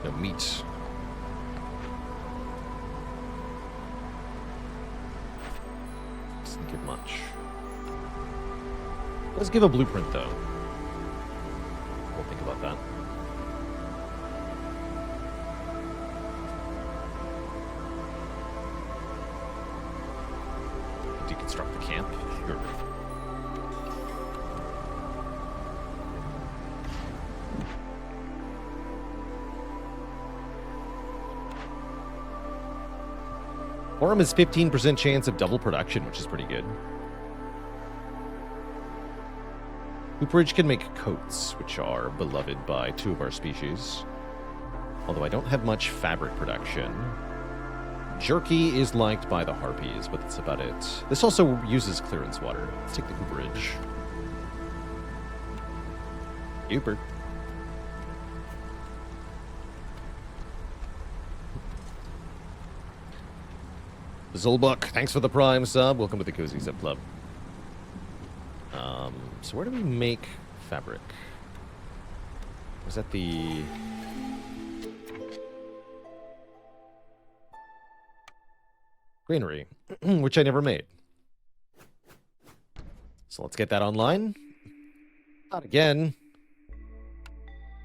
No meat. Doesn't give much. Let's give a blueprint, though. We'll think about that. Deconstruct the camp? Sure. Forum has 15% chance of double production, which is pretty good. Cooperage can make coats, which are beloved by 2 of our species. Although I don't have much fabric production. Jerky is liked by the harpies, but that's about it. This also uses clearance water. Let's take the cooperage. Cooper. Zulbuck, thanks for the Prime sub. Welcome to the Cozy Sub Club. So where do we make fabric? Was that the... Greenery, which I never made. So let's get that online. Not again.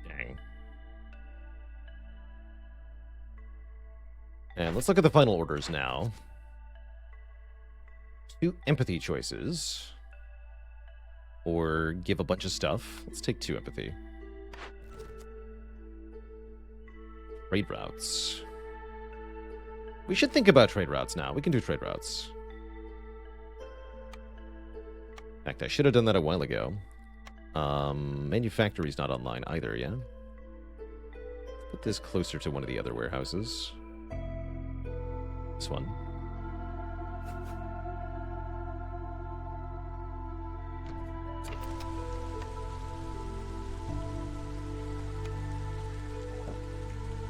Dang. And let's look at the final orders now. 2 empathy choices. Or give a bunch of stuff. Let's take 2 empathy. Trade routes. We should think about trade routes now. We can do trade routes. In fact, I should have done that a while ago. Manufactory's not online either, yeah? Put this closer to one of the other warehouses. This one.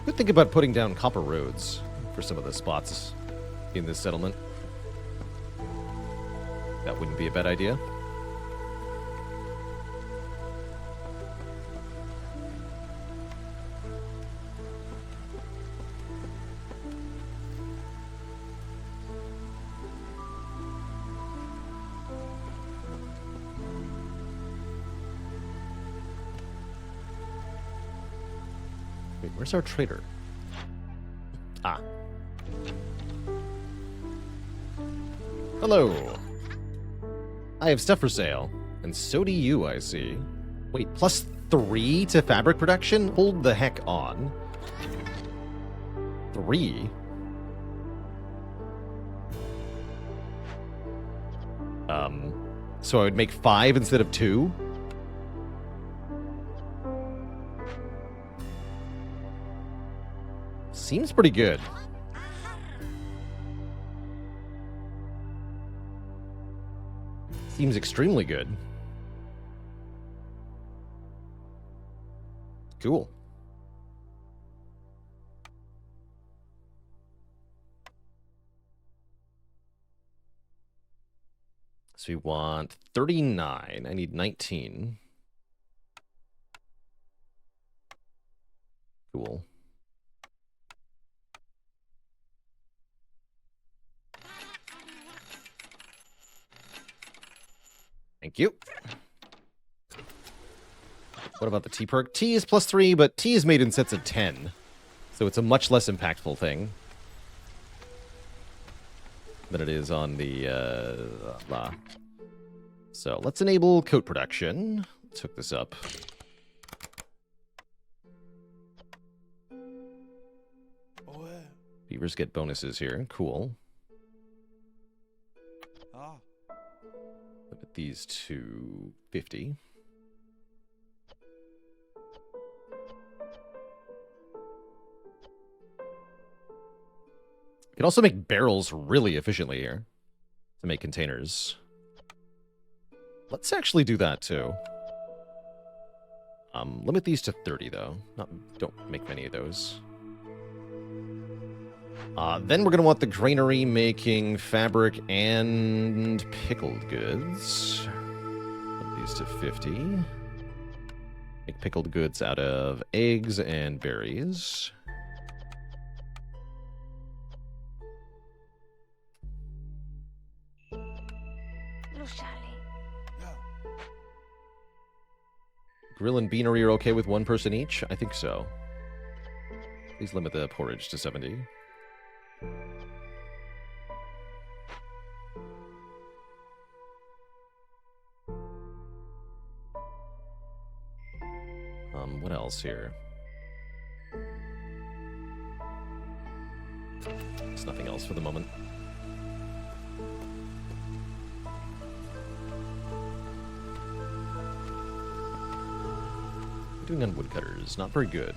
Could think about putting down copper roads for some of the spots in this settlement. That wouldn't be a bad idea. Wait, where's our trader? Ah. Hello. I have stuff for sale. And so do you, I see. Wait, +3 to fabric production? Hold the heck on. 3? So I would make 5 instead of 2? Seems pretty good. Seems extremely good. Cool. So we want 39. I need 19. Cool. Thank you. What about the T perk? T is +3, but T is made in sets of 10. So it's a much less impactful thing than it is on the So let's enable coat production. Let's hook this up. Beavers get bonuses here. Cool. Limit these to 50. You can also make barrels really efficiently here to make containers. Let's actually do that too. Limit these to 30 though. Don't make many of those. Then we're going to want the granary making fabric and pickled goods. Put these to 50. Make pickled goods out of eggs and berries. Grill and beanery are okay with 1 person each? I think so. Please limit the porridge to 70. What else here? There's nothing else for the moment. Doing on woodcutters, not very good.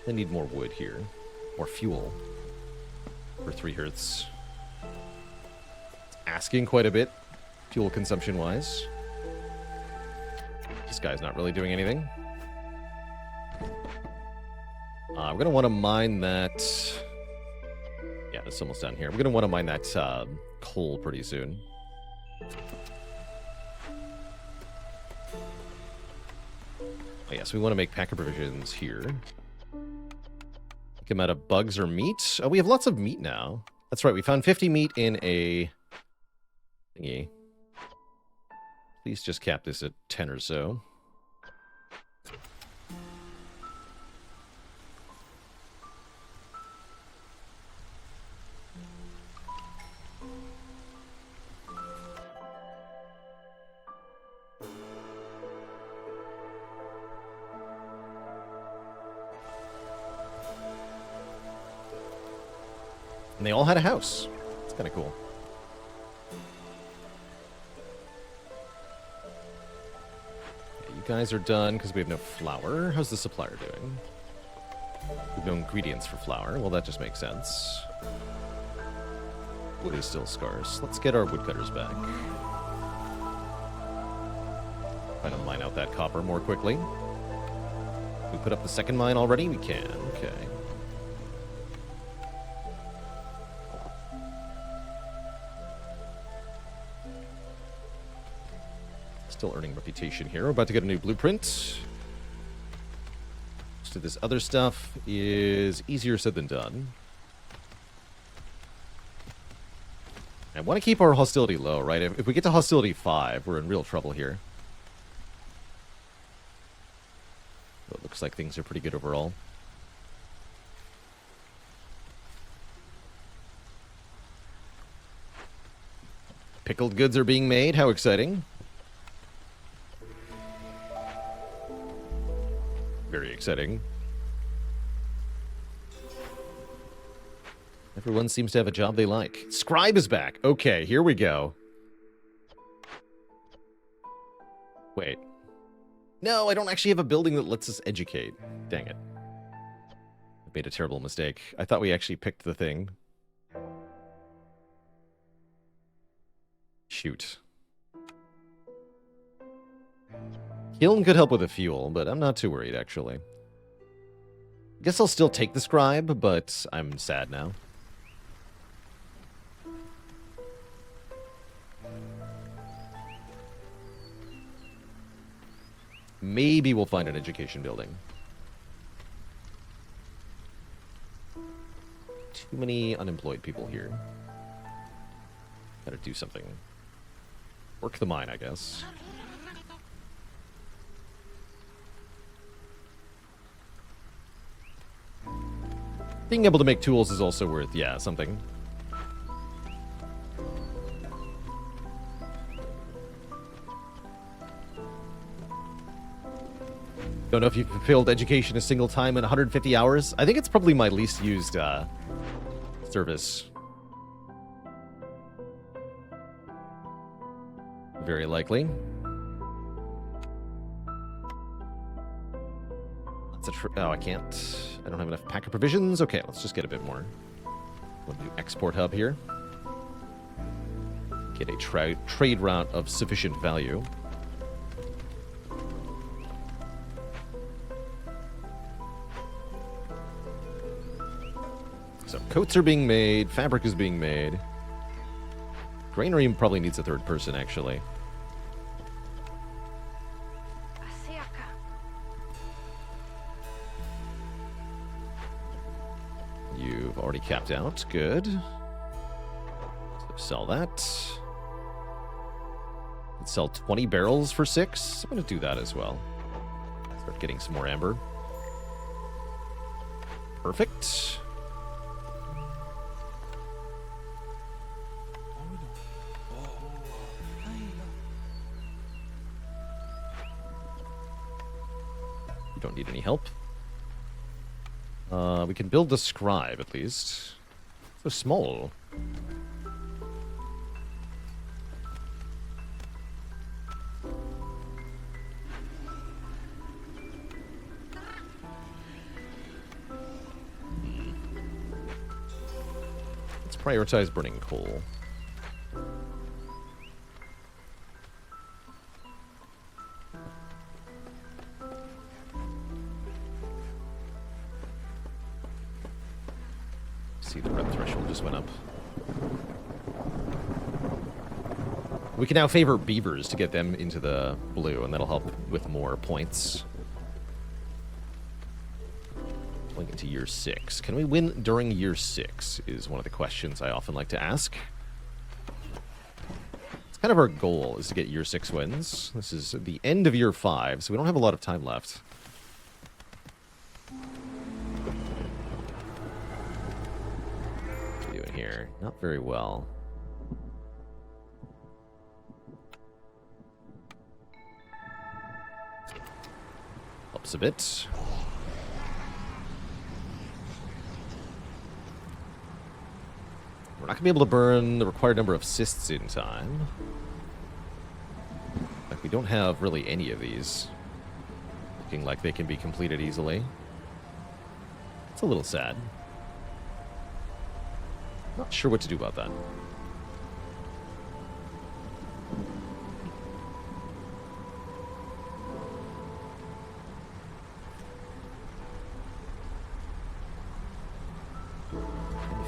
They need more wood here. More fuel. For 3 hearths. It's asking quite a bit, fuel consumption-wise. This guy's not really doing anything. We're going to want to mine that... Yeah, it's almost done here. We're going to want to mine that coal pretty soon. Oh, yes, we want to make packer provisions here. Take them out of bugs or meat. Oh, we have lots of meat now. That's right, we found 50 meat in a thingy. Please just cap this at 10 or so. And they all had a house. It's kind of cool. Okay, you guys are done because we have no flour. How's the supplier doing? We have no ingredients for flour. Well, that just makes sense. Wood is still scarce. Let's get our woodcutters back. Try to mine out that copper more quickly. We put up the second mine already? We can. Okay. Still earning reputation here. We're about to get a new blueprint. Most of this other stuff is easier said than done. I want to keep our hostility low, right? If we get to hostility 5, we're in real trouble here. It looks like things are pretty good overall. Pickled goods are being made. How exciting. Very exciting. Everyone seems to have a job they like. Scribe is back. Okay, here we go. Wait. No, I don't actually have a building that lets us educate. Dang it. I made a terrible mistake. I thought we actually picked the thing. Shoot. Kiln could help with the fuel, but I'm not too worried, actually. Guess I'll still take the scribe, but I'm sad now. Maybe we'll find an education building. Too many unemployed people here. Gotta do something. Work the mine, I guess. Being able to make tools is also worth, yeah, something. Don't know if you've fulfilled education a single time in 150 hours. I think it's probably my least used service. Very likely. Oh, I can't. I don't have enough packer provisions. Okay, let's just get a bit more. We'll do export hub here. Get a trade route of sufficient value. So coats are being made. Fabric is being made. Granary probably needs a third person, actually. You've already capped out. Good. So sell that. Let's sell 20 barrels for 6. I'm going to do that as well. Start getting some more amber. Perfect. You don't need any help. We can build the scribe, at least. So small. Let's prioritize burning coal. See, the red threshold just went up. We can now favor beavers to get them into the blue, and that'll help with more points. Going into year 6. Can we win during year 6 is one of the questions I often like to ask. It's kind of our goal, is to get year 6 wins. This is the end of year 5, so we don't have a lot of time left. What are we doing here? Not very well. Helps a bit. We're not going to be able to burn the required number of cysts in time. Like, we don't have really any of these looking like they can be completed easily. It's a little sad. Not sure what to do about that.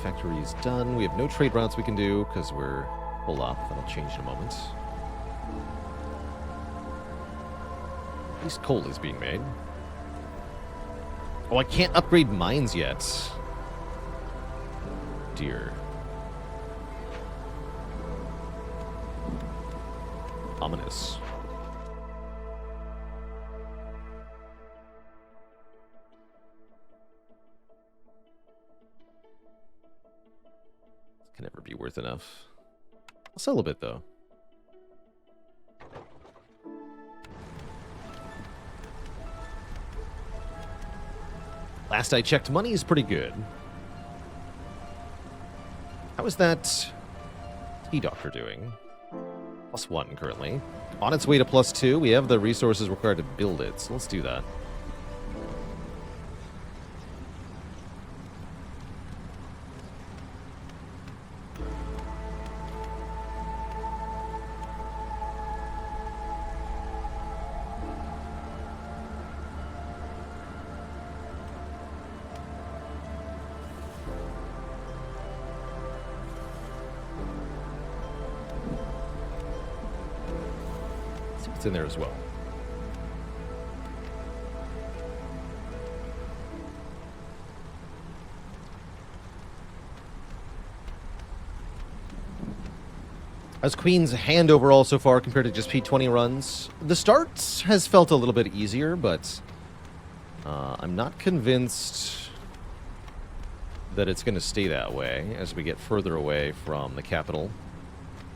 Factory's done. We have no trade routes we can do because we're full up. That'll change in a moment. At least coal is being made. Oh, I can't upgrade mines yet. Dear. Ominous. Can never be worth enough. I'll sell a bit, though. Last I checked, money is pretty good. How is that T-Doctor doing? +1 currently. On its way to +2. We have the resources required to build it, so let's do that. It's in there as well. How's Queen's hand overall so far compared to just P20 runs? The start has felt a little bit easier, but I'm not convinced that it's going to stay that way as we get further away from the capital.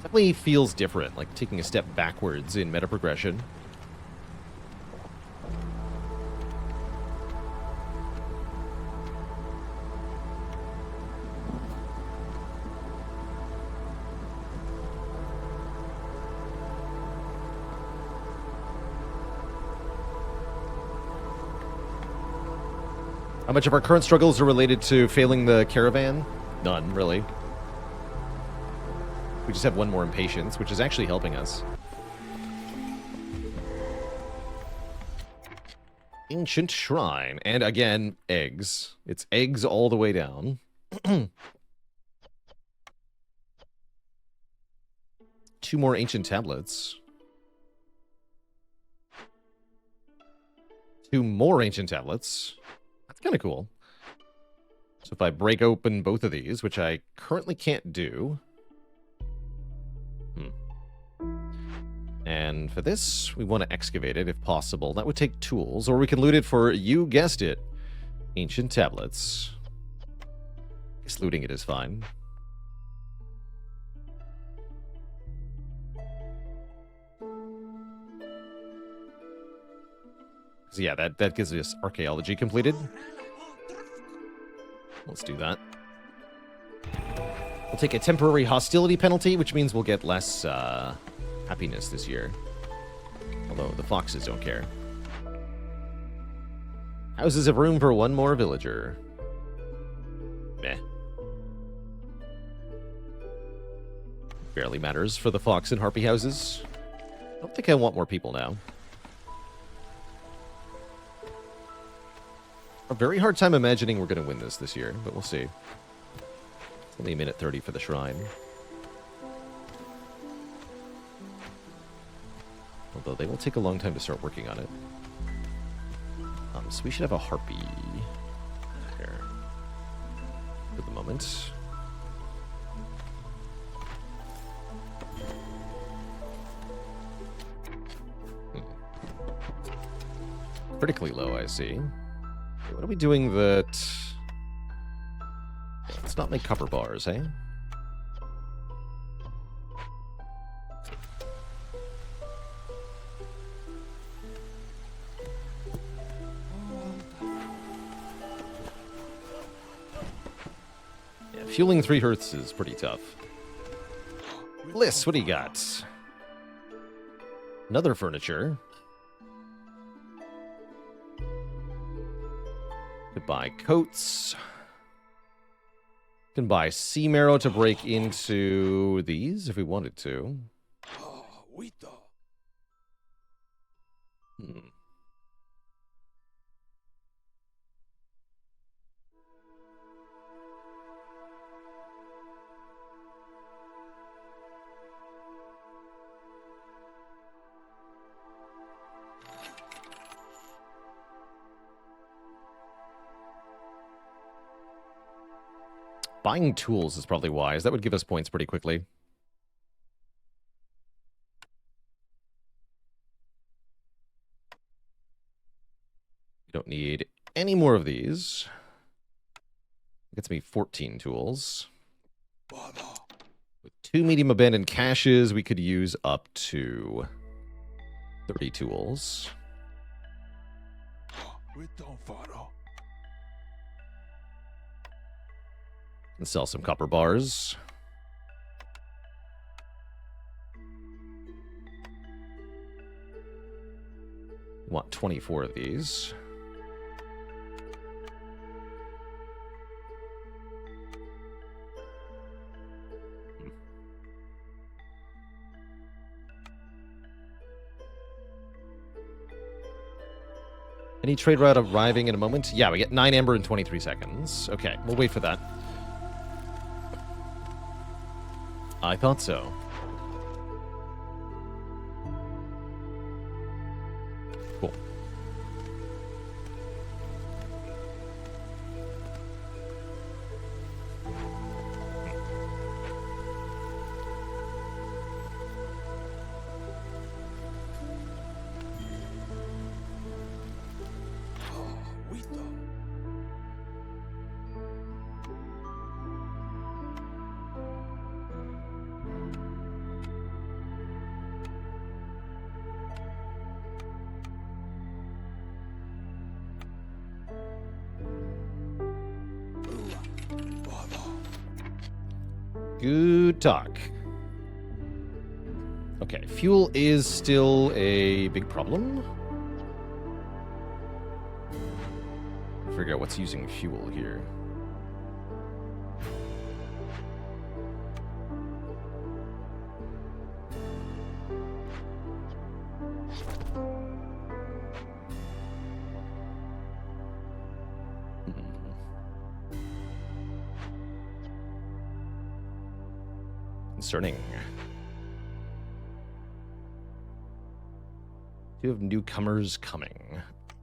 Definitely feels different, like taking a step backwards in meta progression. How much of our current struggles are related to failing the caravan? None, really. We just have one more impatience, which is actually helping us. Ancient Shrine. And again, eggs. It's eggs all the way down. 2 more ancient tablets. 2 more ancient tablets. That's kind of cool. So if I break open both of these, which I currently can't do... And for this, we want to excavate it if possible. That would take tools, or we can loot it for, you guessed it, ancient tablets. I guess looting it is fine. So yeah, that gives us archaeology completed. Let's do that. We'll take a temporary hostility penalty, which means we'll get less happiness this year. Although the foxes don't care. Houses have room for 1 more villager. Meh. Barely matters for the fox and harpy houses. I don't think I want more people now. A very hard time imagining we're going to win this year, but we'll see. It's only 1:30 for the shrine. Although they will take a long time to start working on it. So we should have a harpy. moment. Critically low, I see. Okay, what are we doing that... Let's not make copper bars, eh? Yeah, fueling 3 Hertz is pretty tough. Bliss, what do you got? Another furniture. Could buy coats. Can buy sea marrow to break into these if we wanted to. Hmm. Buying tools is probably wise. That would give us points pretty quickly. We don't need any more of these. Gets me 14 tools. With 2 medium abandoned caches, we could use up to 30 tools. And sell some copper bars. Want 24 of these. Any trade route arriving in a moment? Yeah, we get 9 amber in 23 seconds. Okay, we'll wait for that. I thought so. Cool. Good talk. Okay, fuel is still a big problem. Figure out what's using fuel here. Concerning. We have newcomers coming.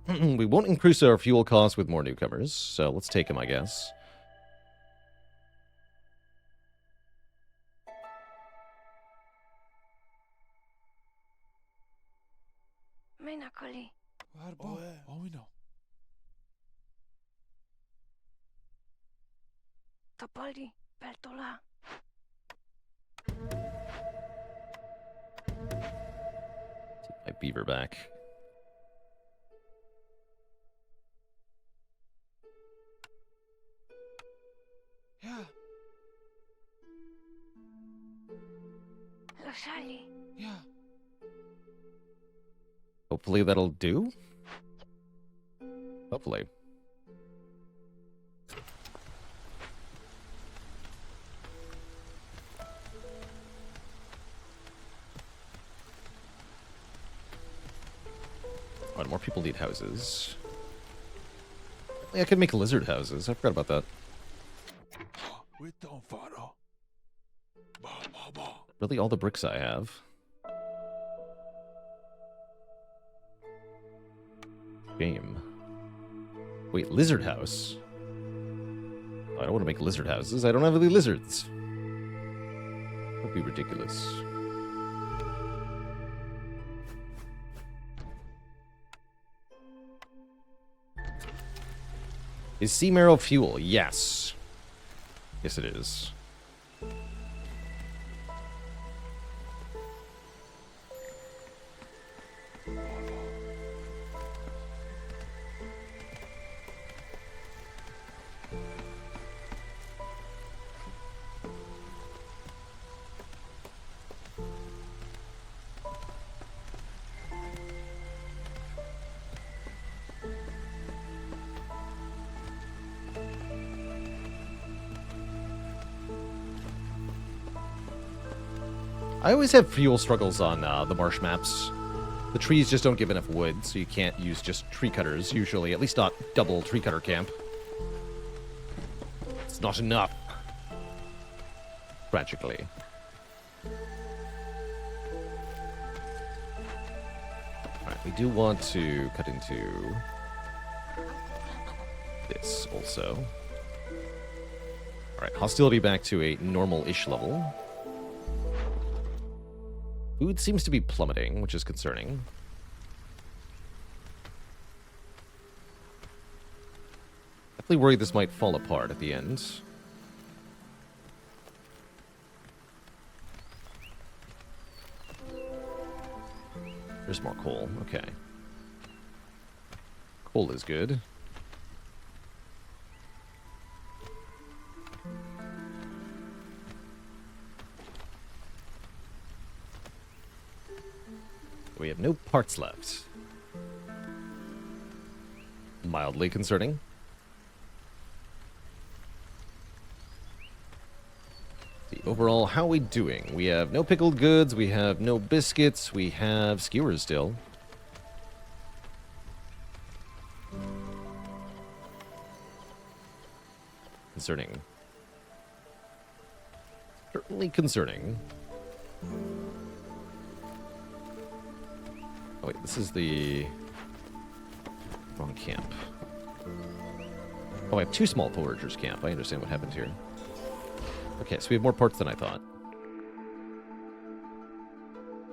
We won't increase our fuel costs with more newcomers, so let's take them, I guess. Topoldi, Peltola. Take my beaver back. Yeah. Losali. Yeah. Hopefully that'll do. Hopefully. Oh, more people need houses. Yeah, I could make lizard houses. I forgot about that. Really, all the bricks I have. Game. Wait, lizard house? I don't want to make lizard houses. I don't have any lizards. That'd be ridiculous. Is sea marrow fuel? Yes. Yes, it is. I always have fuel struggles on the marsh maps. The trees just don't give enough wood, so you can't use just tree cutters, usually. At least not double tree cutter camp. It's not enough. Tragically. Alright, we do want to cut into this also. Alright, hostility back to a normal-ish level. Food seems to be plummeting, which is concerning. Definitely worried this might fall apart at the end. There's more coal. Okay. Coal is good. We have no parts left. Mildly concerning. See, overall, how are we doing? We have no pickled goods, we have no biscuits, we have skewers still. Concerning. Certainly concerning. Oh wait, this is the wrong camp. Oh, I have two small foragers camp. I understand what happened here. Okay, so we have more parts than I thought.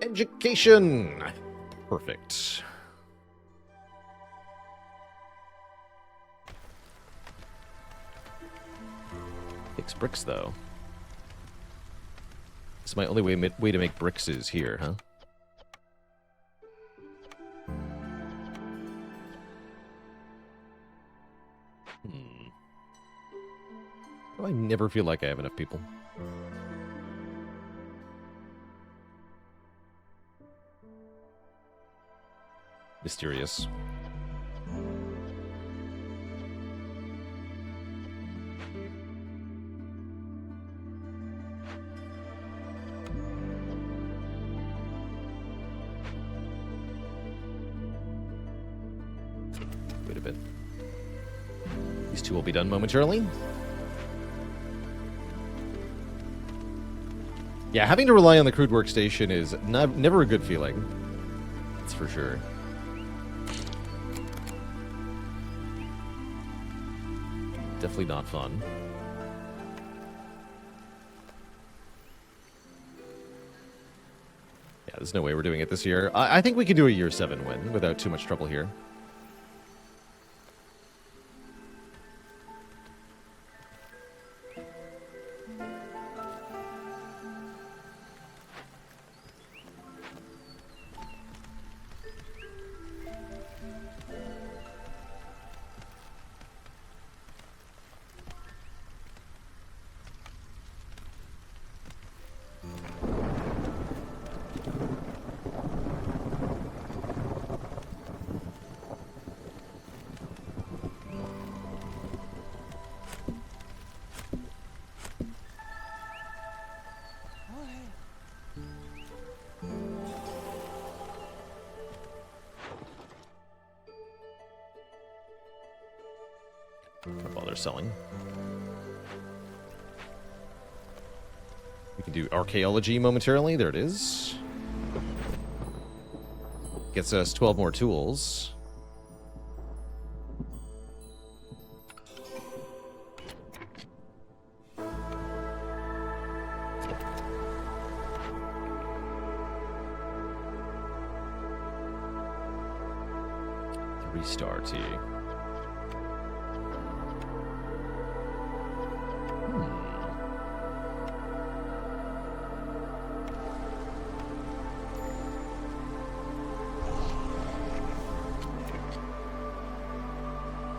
Education! Perfect. Takes bricks, though. This is my only way to make bricks is here, huh? I never feel like I have enough people. Mysterious. Wait a bit. These two will be done momentarily. Yeah, having to rely on the crude workstation is never a good feeling. That's for sure. Definitely not fun. Yeah, there's no way we're doing it this year. I think we can do a year 7 win without too much trouble here. Don't bother selling. We can do archaeology momentarily. There it is. Gets us 12 more tools. 3-star tea.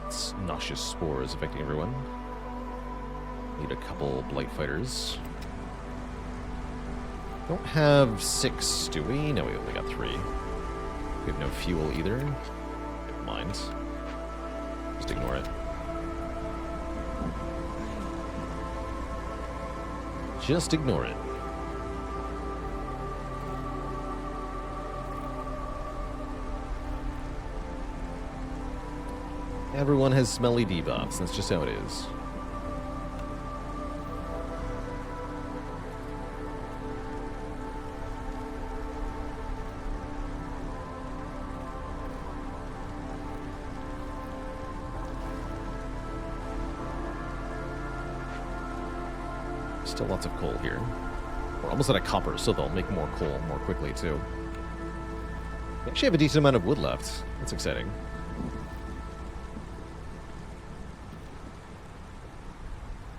It's nauseous spores affecting everyone. Need a couple blight fighters. Don't have 6, do we? No, we only got 3. We have no fuel either. Never mind. Just ignore it. Just ignore it. Everyone has smelly debuffs. That's just how it is. Still lots of coal here. We're almost out of copper, so they'll make more coal more quickly, too. We actually have a decent amount of wood left. That's exciting.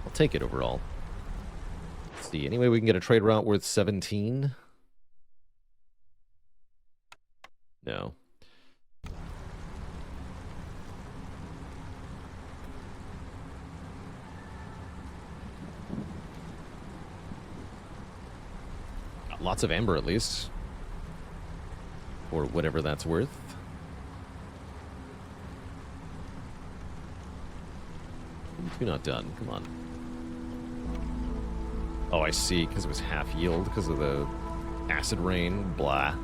I'll take it overall. Let's see. Anyway, we can get a trade route worth 17. No. Lots of amber, at least. Or whatever that's worth. You're not done. Come on. Oh, I see. Because it was half yield. Because of the acid rain. Blah.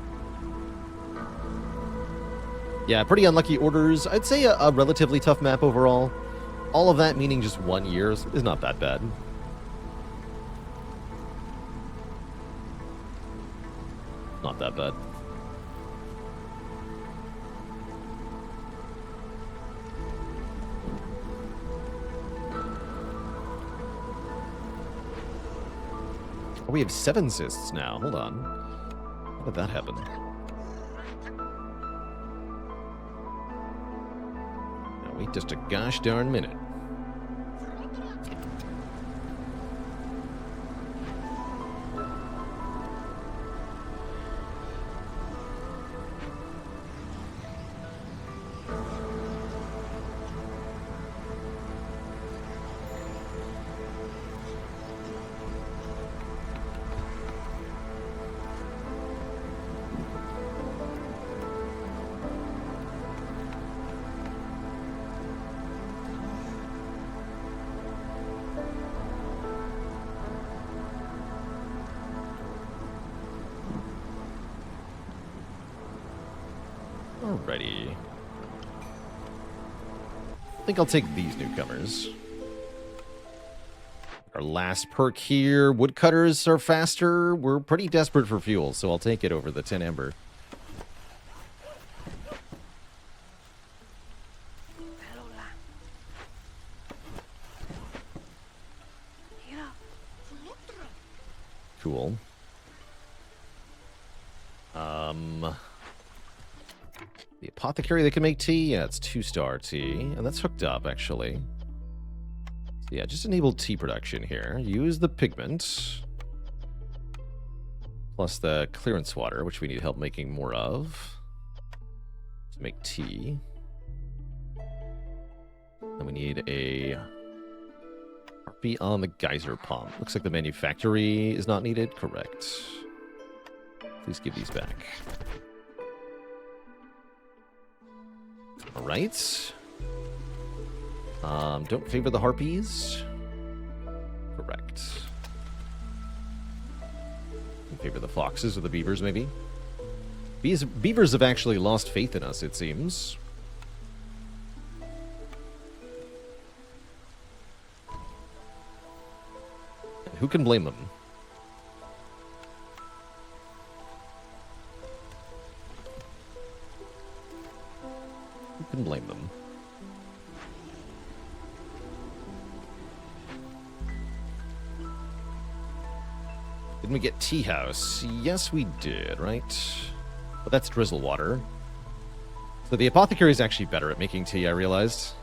Yeah, pretty unlucky orders. I'd say a relatively tough map overall. All of that meaning just 1 year is not that bad. Not that bad. Oh, we have 7 cysts now. Hold on. How did that happen? Now wait just a gosh darn minute. Alrighty. I think I'll take these newcomers. Our last perk here. Woodcutters are faster. We're pretty desperate for fuel, so I'll take it over the 10 ember. Cool. The apothecary that can make tea? Yeah, it's 2-star tea. And that's hooked up, actually. So yeah, just enable tea production here. Use the pigment. Plus the clearance water, which we need help making more of. To make tea. Then we need a harpy on the geyser pump. Looks like the manufactory is not needed. Correct. Please give these back. Alright. Don't favor the harpies. Correct. Favor the foxes or the beavers, maybe. Beavers have actually lost faith in us, it seems. And who can blame them? Who can blame them? Didn't we get tea house? Yes, we did, right? But that's drizzle water. So the apothecary is actually better at making tea, I realized.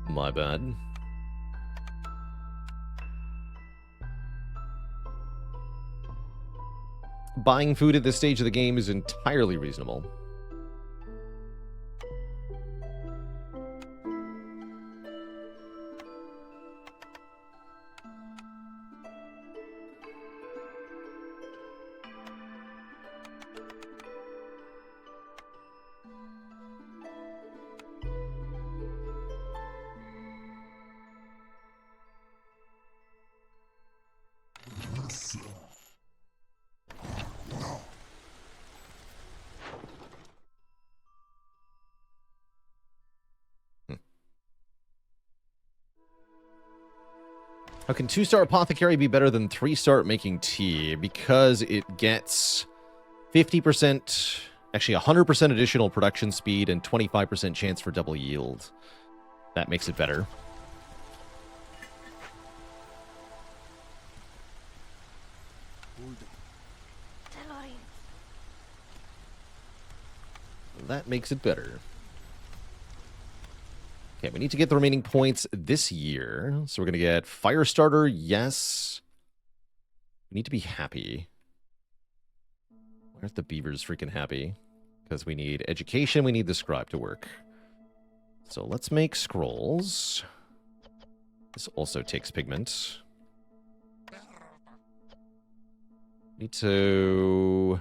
My bad. Buying food at this stage of the game is entirely reasonable. How can 2-star apothecary be better than 3-star making tea? Because it gets 50%, actually 100% additional production speed and 25% chance for double yield. That makes it better. That makes it better. Okay, we need to get the remaining points this year. So we're going to get Firestarter, yes. We need to be happy. Why aren't the beavers freaking happy? Because we need education, we need the scribe to work. So let's make scrolls. This also takes pigment. Need to...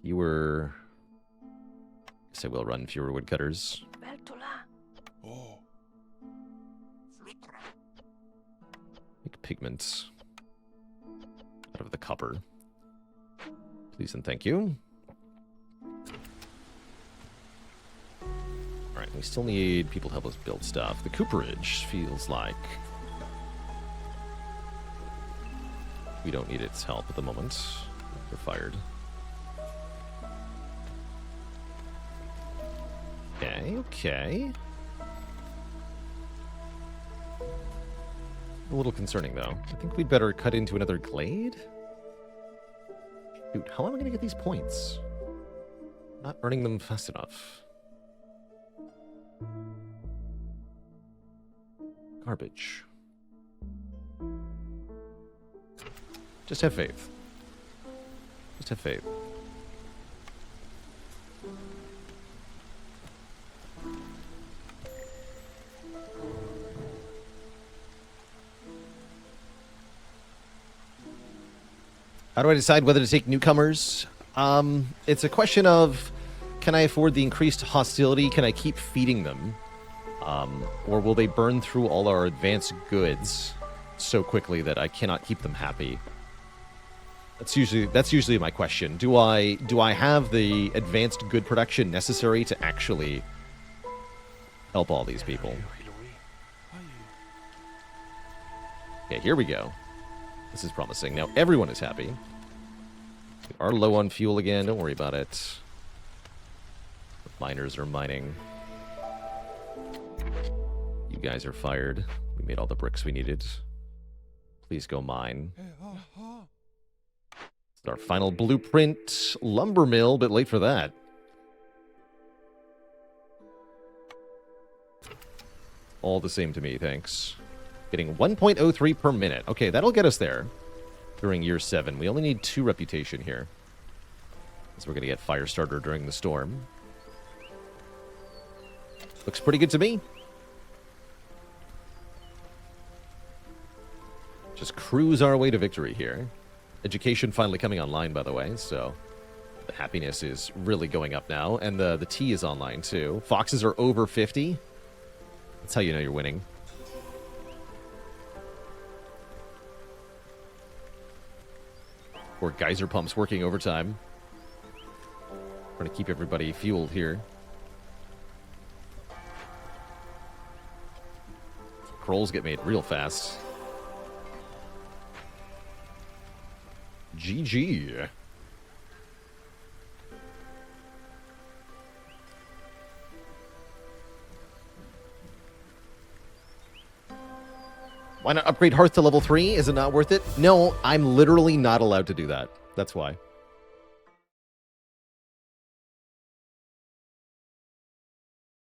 Fewer... I guess I will run fewer woodcutters. Make pigment out of the copper. Please and thank you. Alright, we still need people to help us build stuff. The cooperage feels like we don't need its help at the moment. We're fired. Okay, okay. A little concerning, though. I think we'd better cut into another glade. Dude, how am I going to get these points? Not earning them fast enough. Garbage. Just have faith. Just have faith. How do I decide whether to take newcomers? It's a question of, can I afford the increased hostility? Can I keep feeding them? Or will they burn through all our advanced goods so quickly that I cannot keep them happy? That's usually my question. Do I have the advanced good production necessary to actually help all these people? Okay, here we go. This is promising. Now everyone is happy. We are low on fuel again. Don't worry about it. The miners are mining. You guys are fired. We made all the bricks we needed. Please go mine. It's our final blueprint. Lumber mill, but late for that. All the same to me, thanks. Getting 1.03 per minute. Okay, that'll get us there during year 7. We only need 2 reputation here. So we're going to get Firestarter during the storm. Looks pretty good to me. Just cruise our way to victory here. Education finally coming online, by the way, so the happiness is really going up now. And the tea is online, too. Foxes are over 50. That's how you know you're winning. Or geyser pumps working overtime. Trying to keep everybody fueled here. Scrolls get made real fast. GG. Why not upgrade Hearth to level 3? Is it not worth it? No, I'm literally not allowed to do that. That's why.